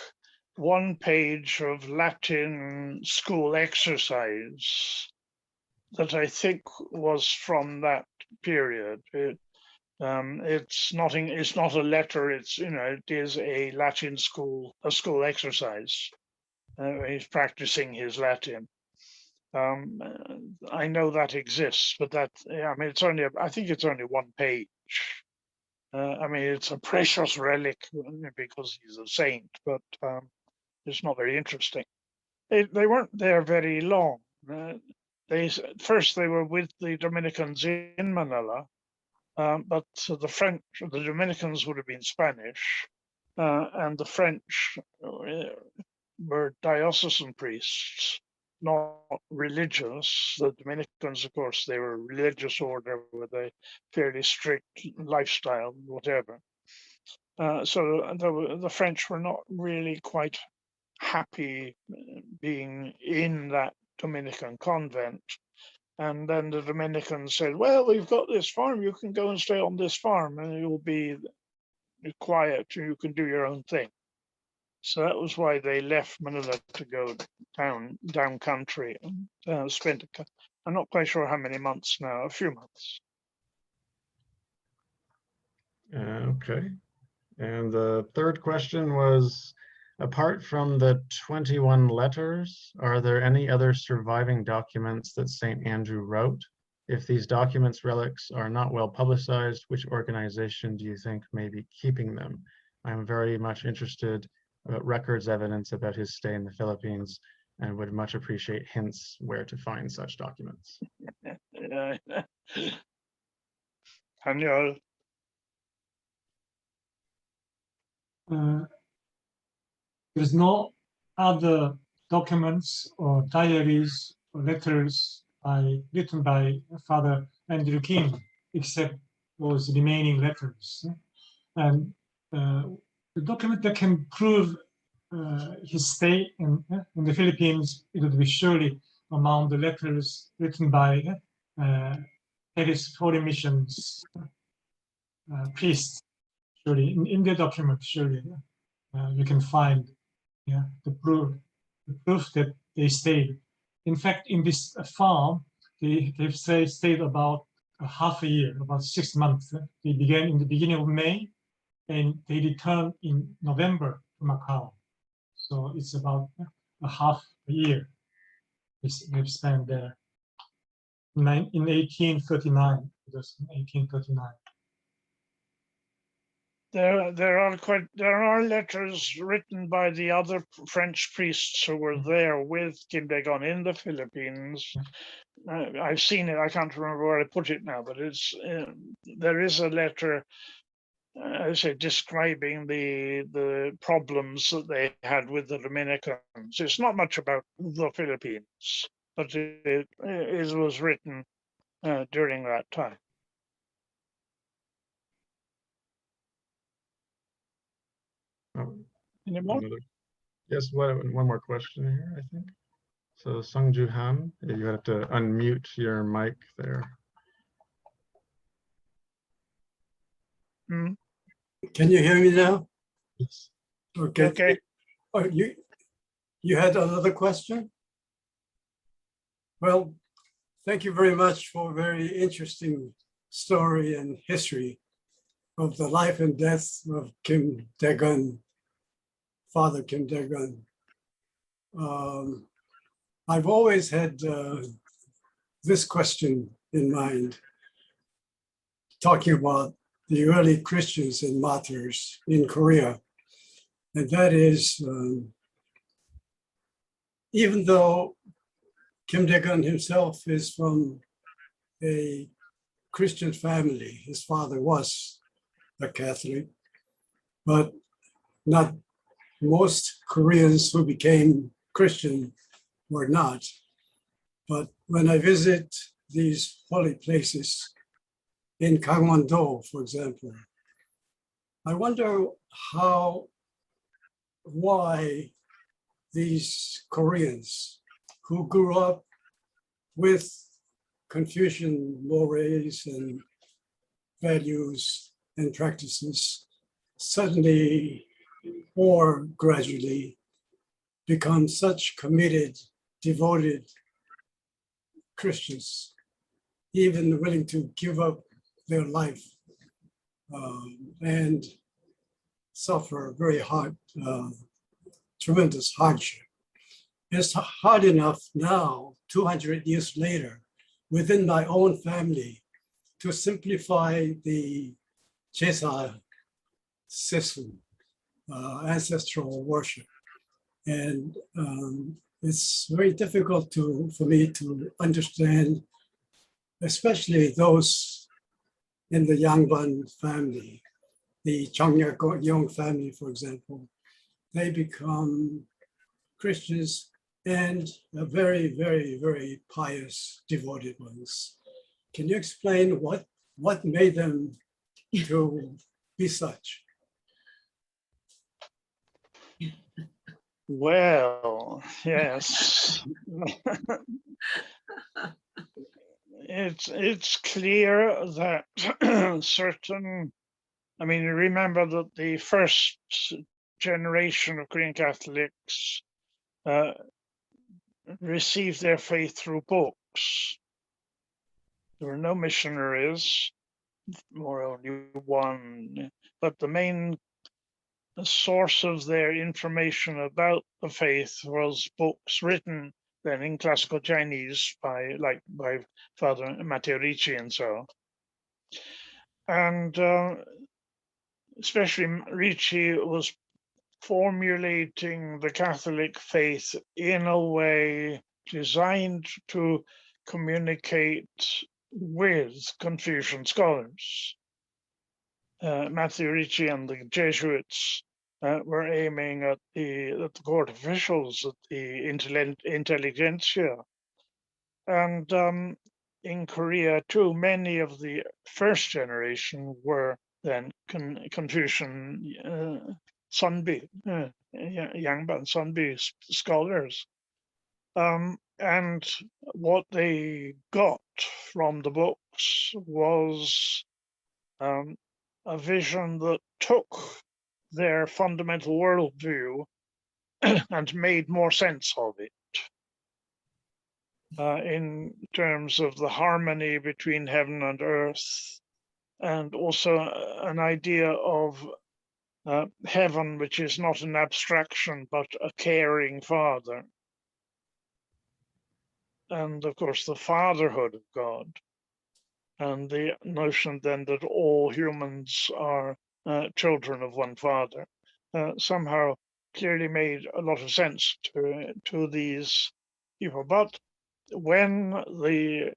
B: one page of Latin school exercise that I think was from that period. It's not a letter. It is a Latin school exercise. He's practicing his Latin. I know that exists, but I think it's only one page. It's a precious relic because he's a saint, but it's not very interesting. They weren't there very long. First they were with the Dominicans in Manila, but the Dominicans would have been Spanish, and the French were diocesan priests, not religious. The Dominicans, of course, they were a religious order with a fairly strict lifestyle, whatever. So the French were not really quite happy being in that Dominican convent. And then the Dominicans said, well, we've got this farm, you can go and stay on this farm and you'll be quiet, you can do your own thing. So that was why they left Manila to go down country and spent, I'm not quite sure how many months now, a few months.
A: Okay. And the third question was, apart from the 21 letters, are there any other surviving documents that St. Andrew wrote? If these documents relics are not well publicized, which organization do you think may be keeping them? I'm very much interested about records evidence about his stay in the Philippines and would much appreciate hints where to find such documents.
B: Daniel.
G: There's no other documents or diaries or letters written by Father Andrew Kim, except those remaining letters. And the document that can prove his stay in the Philippines, it would be surely among the letters written by Paris Foreign Missions priests. Surely in the document, surely you can find the proof that they stayed. In fact, in this farm, they've stayed about a half a year, about 6 months. They began in the beginning of May, and they returned in November to Macao. So it's about a half a year they've spent there. In 1839, it was 1839.
B: There are letters written by the other French priests who were there with Kim Dae-geon in the Philippines. I've seen it. I can't remember where I put it now, but there is a letter, I say, describing the problems that they had with the Dominicans. It's not much about the Philippines, but it was written during that time. Any more?
A: Yes, one more question here, I think. So Sung Ju Han, you have to unmute your mic there.
B: Mm.
H: Can you hear me now?
A: Yes.
H: Okay. Oh, you had another question? Well, thank you very much for a very interesting story and history. of the life and death of Kim Dae-geon, Father Kim Dae-geon. I've always had this question in mind, talking about the early Christians and martyrs in Korea. And that is, even though Kim Dae-geon himself is from a Christian family, his father was a Catholic, but not most Koreans who became Christian were not. But when I visit these holy places in Gangwon-do, for example, I wonder why these Koreans who grew up with Confucian mores and values and practices suddenly or gradually become such committed, devoted Christians, even willing to give up their life and suffer very hard, tremendous hardship. It's hard enough now, 200 years later, within my own family, to simplify the Jesa system, ancestral worship. And it's very difficult for me to understand, especially those in the Yangban family, the Changyang family, for example. They become Christians and very, very, very pious, devoted ones. Can you explain what made them to be such?
B: Well, yes. It's clear that certain, I mean, remember that the first generation of Korean Catholics received their faith through books. There were no missionaries, or only one, but the main source of their information about the faith was books written then in classical Chinese by Father Mateo Ricci and so. And especially Ricci was formulating the Catholic faith in a way designed to communicate with Confucian scholars. Matthew Ricci and the Jesuits were aiming at the court officials, at the intelligentsia. And in Korea too, many of the first generation were then Confucian Sunbi, Yangban Sunbi scholars. And what they got from the books was a vision that took their fundamental worldview and made more sense of it in terms of the harmony between heaven and earth, and also an idea of heaven, which is not an abstraction, but a caring father. And of course, the fatherhood of God, and the notion then that all humans are children of one father, somehow clearly made a lot of sense to these people. But when the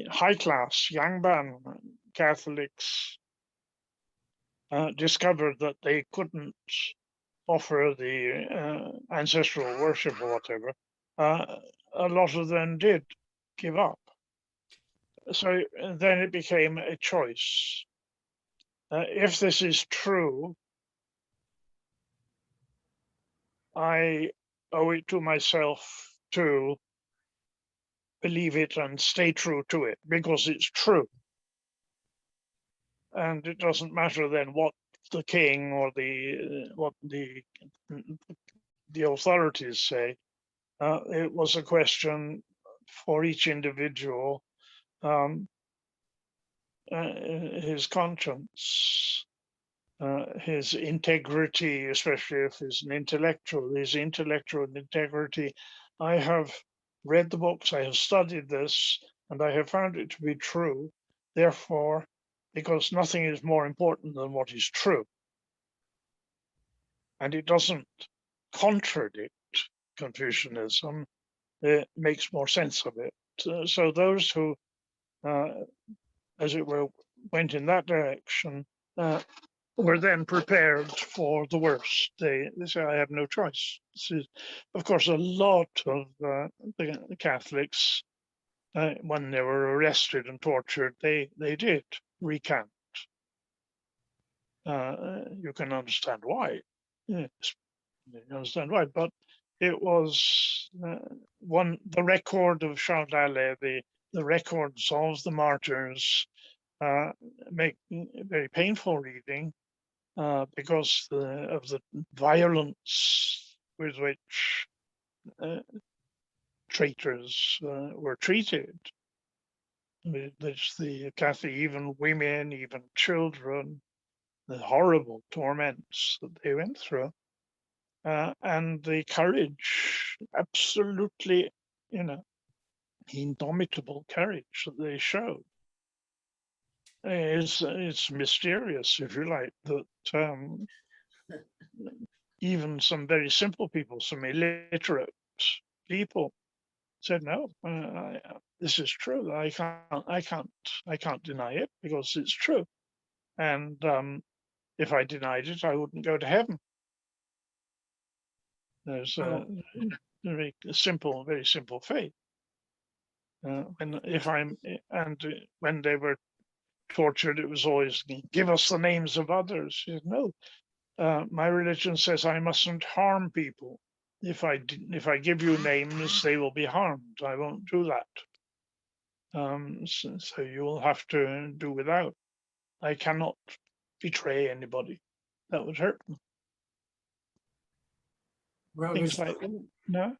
B: high class Yangban Catholics discovered that they couldn't offer the ancestral worship or whatever, a lot of them did give up. So then it became a choice. If this is true, I owe it to myself to believe it and stay true to it, because it's true. And it doesn't matter then what the king or what the authorities say. It was a question for each individual, his conscience. his integrity, especially if he's an intellectual, his intellectual integrity. I have read the books, I have studied this, and I have found it to be true. Therefore, because nothing is more important than what is true, and it doesn't contradict Confucianism, it makes more sense of it. So those who, as it were, went in that direction, were then prepared for the worst. They say, I have no choice. This is, of course, a lot of the Catholics, when they were arrested and tortured, they did recant. You can understand why. Yes, you understand why, but it was the record of Charles Dalle, the records of the martyrs, make very painful reading because of the violence with which traitors were treated. There's the Catholic, even women, even children, the horrible torments that they went through. And the courage, absolutely, indomitable courage that they showed. It's mysterious, if you like, that even some very simple people, some illiterate people, said, "No, this is true. I can't deny it because it's true. And if I denied it, I wouldn't go to heaven." There's a very simple faith. When they were tortured, it was always, give us the names of others. She said, no, my religion says I mustn't harm people. If I give you names, they will be harmed. I won't do that. So you will have to do without. I cannot betray anybody. That would hurt them.
H: Well,
B: Things like that. No?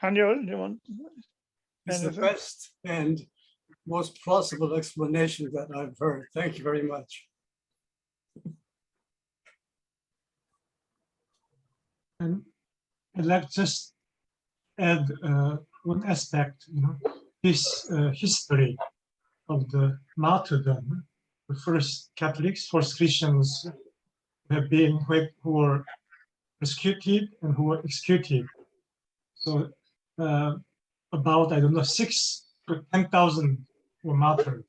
B: Hanyo, do you want
H: it's the
B: anything?
H: best and most plausible explanation that I've heard. Thank you very much.
G: And I'd like to just add one aspect, this history of the martyrdom. The first Catholics, first Christians who were persecuted and who were executed. So about, 6,000 to 10,000 were martyred.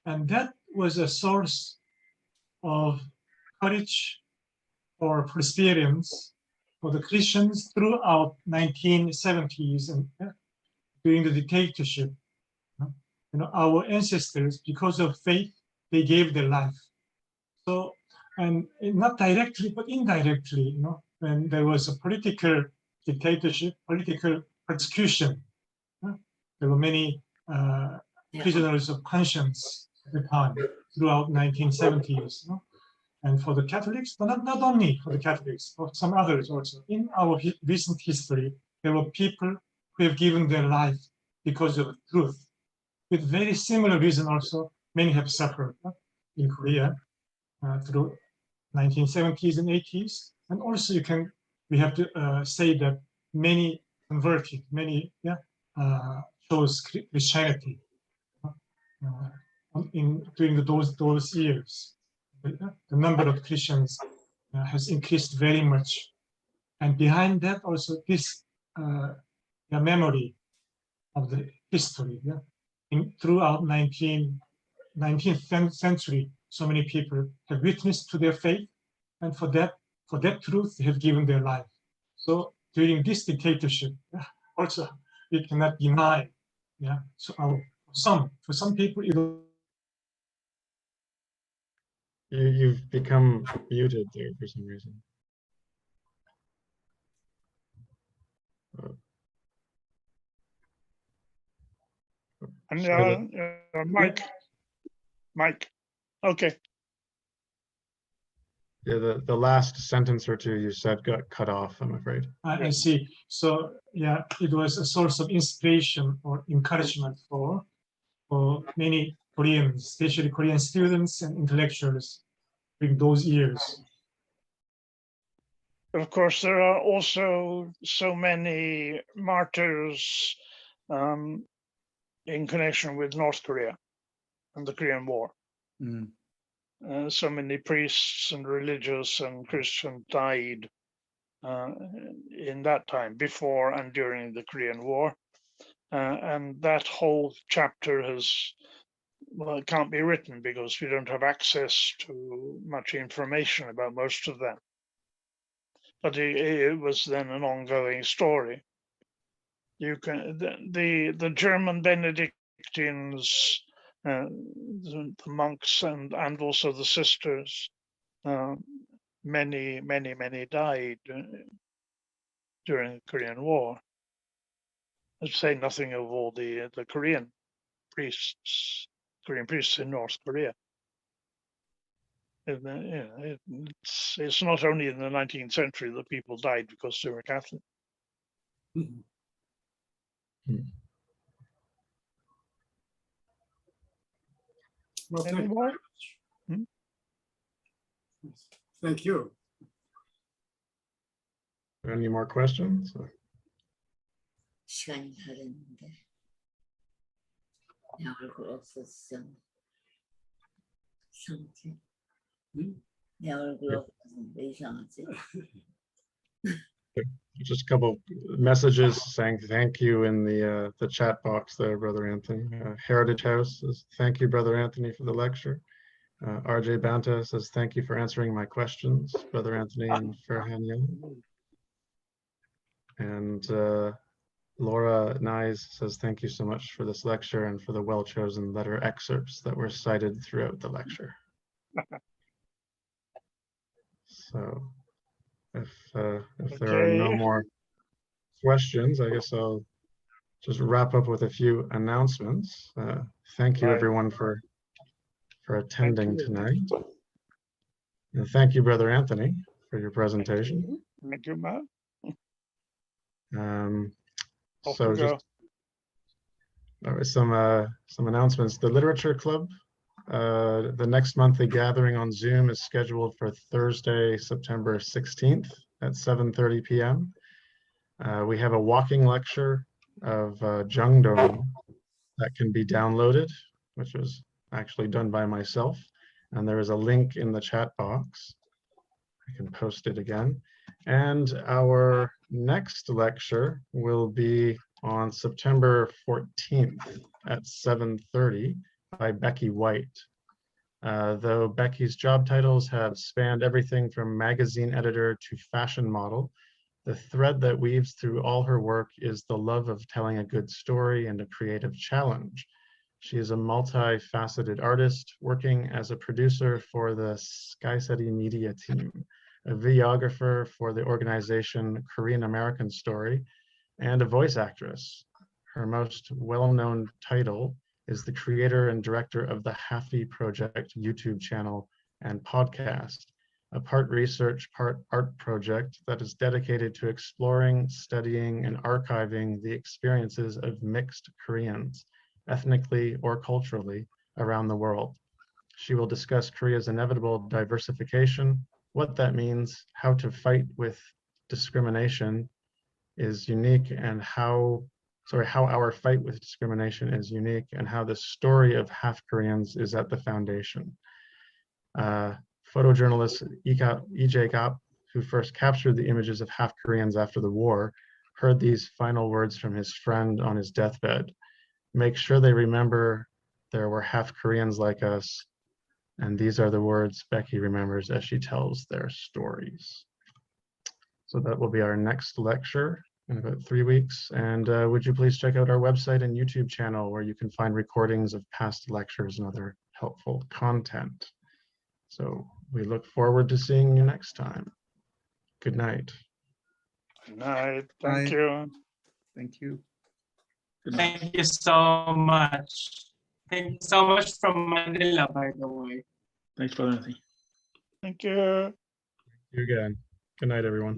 G: And that was a source of courage or perseverance for the Christians throughout 1970s and during the dictatorship. Our ancestors, because of faith, they gave their life. So, and not directly, but indirectly, when there was a political dictatorship, political persecution, there were many prisoners of conscience at the time throughout 1970s. And for the Catholics, but not only for the Catholics, but some others also. In our recent history, there were people who have given their life because of truth. With very similar reason also, many have suffered in Korea through 1970s and 80s. And also we have to say that many converted, many chose Christianity during those years. The number of Christians has increased very much. And behind that also this memory of the history. Throughout 19th century, so many people have witnessed to their faith, and for that truth, they have given their life. So during this dictatorship, also we cannot deny. So for some people,
A: You've become muted there for some reason.
B: And Mike. Okay.
A: Yeah, the last sentence or two you said got cut off, I'm afraid.
G: I see. So it was a source of inspiration or encouragement for many Koreans, especially Korean students and intellectuals. during those years?
B: Of course, there are also so many martyrs in connection with North Korea and the Korean War.
C: Mm.
B: So many priests and religious and Christians died in that time, before and during the Korean War. And that whole chapter it can't be written because we don't have access to much information about most of them. But it was then an ongoing story. You can the German Benedictines, the monks and also the sisters, many died during the Korean War. Let's say nothing of all the Korean priests in North Korea. It's not only in the 19th century that people died because they were Catholic.
H: Well,
B: Any more?
H: Thank you.
A: Any more questions?
I: 시간이 다 됐는데 내 얼굴 없었어. 이상하지? 응? 내 얼굴 없었는데 이상하지?
A: Just a couple messages saying thank you in the chat box there, Brother Anthony. Heritage House says, thank you, Brother Anthony, for the lecture. RJ Banta says, thank you for answering my questions, Brother Anthony and Farhan. And Laura Nyes says, thank you so much for this lecture and for the well-chosen letter excerpts that were cited throughout the lecture. So if there are no more questions, I guess I'll just wrap up with a few announcements. Thank you, everyone, for attending tonight. And thank you, Brother Anthony, for your presentation.
B: Thank you, Matt.
A: So just some announcements. The Literature Club, the next monthly gathering on Zoom is scheduled for Thursday, September 16th at 7:30 p.m. We have a walking lecture of Jungdong that can be downloaded, which was actually done by myself. And there is a link in the chat box. I can post it again. And our next lecture will be on September 14th at 7:30 by Becky White. Though Becky's job titles have spanned everything from magazine editor to fashion model, the thread that weaves through all her work is the love of telling a good story and a creative challenge. She is a multifaceted artist working as a producer for the Sky City media team, a videographer for the organization Korean American Story, and a voice actress. Her most well-known title is the creator and director of the Hafty Project YouTube channel and podcast, a part research, part art project that is dedicated to exploring, studying, and archiving the experiences of mixed Koreans, ethnically or culturally, around the world. She will discuss Korea's inevitable diversification, what that means, how to fight with discrimination is unique, and how our fight with discrimination is unique, and how the story of half Koreans is at the foundation. Photojournalist E.J. Gap, who first captured the images of half Koreans after the war, heard these final words from his friend on his deathbed. Make sure they remember there were half Koreans like us. And these are the words Becky remembers as she tells their stories. So that will be our next lecture in about 3 weeks. And would you please check out our website and YouTube channel where you can find recordings of past lectures and other helpful content. So we look forward to seeing you next time. Good night.
B: Good night. Thank you.
C: Thank you.
J: Thank you so much. Thank you so much from Manila, by the way.
D: Thanks, Brother Anthony.
B: Thank you.
A: You again. Good night, everyone.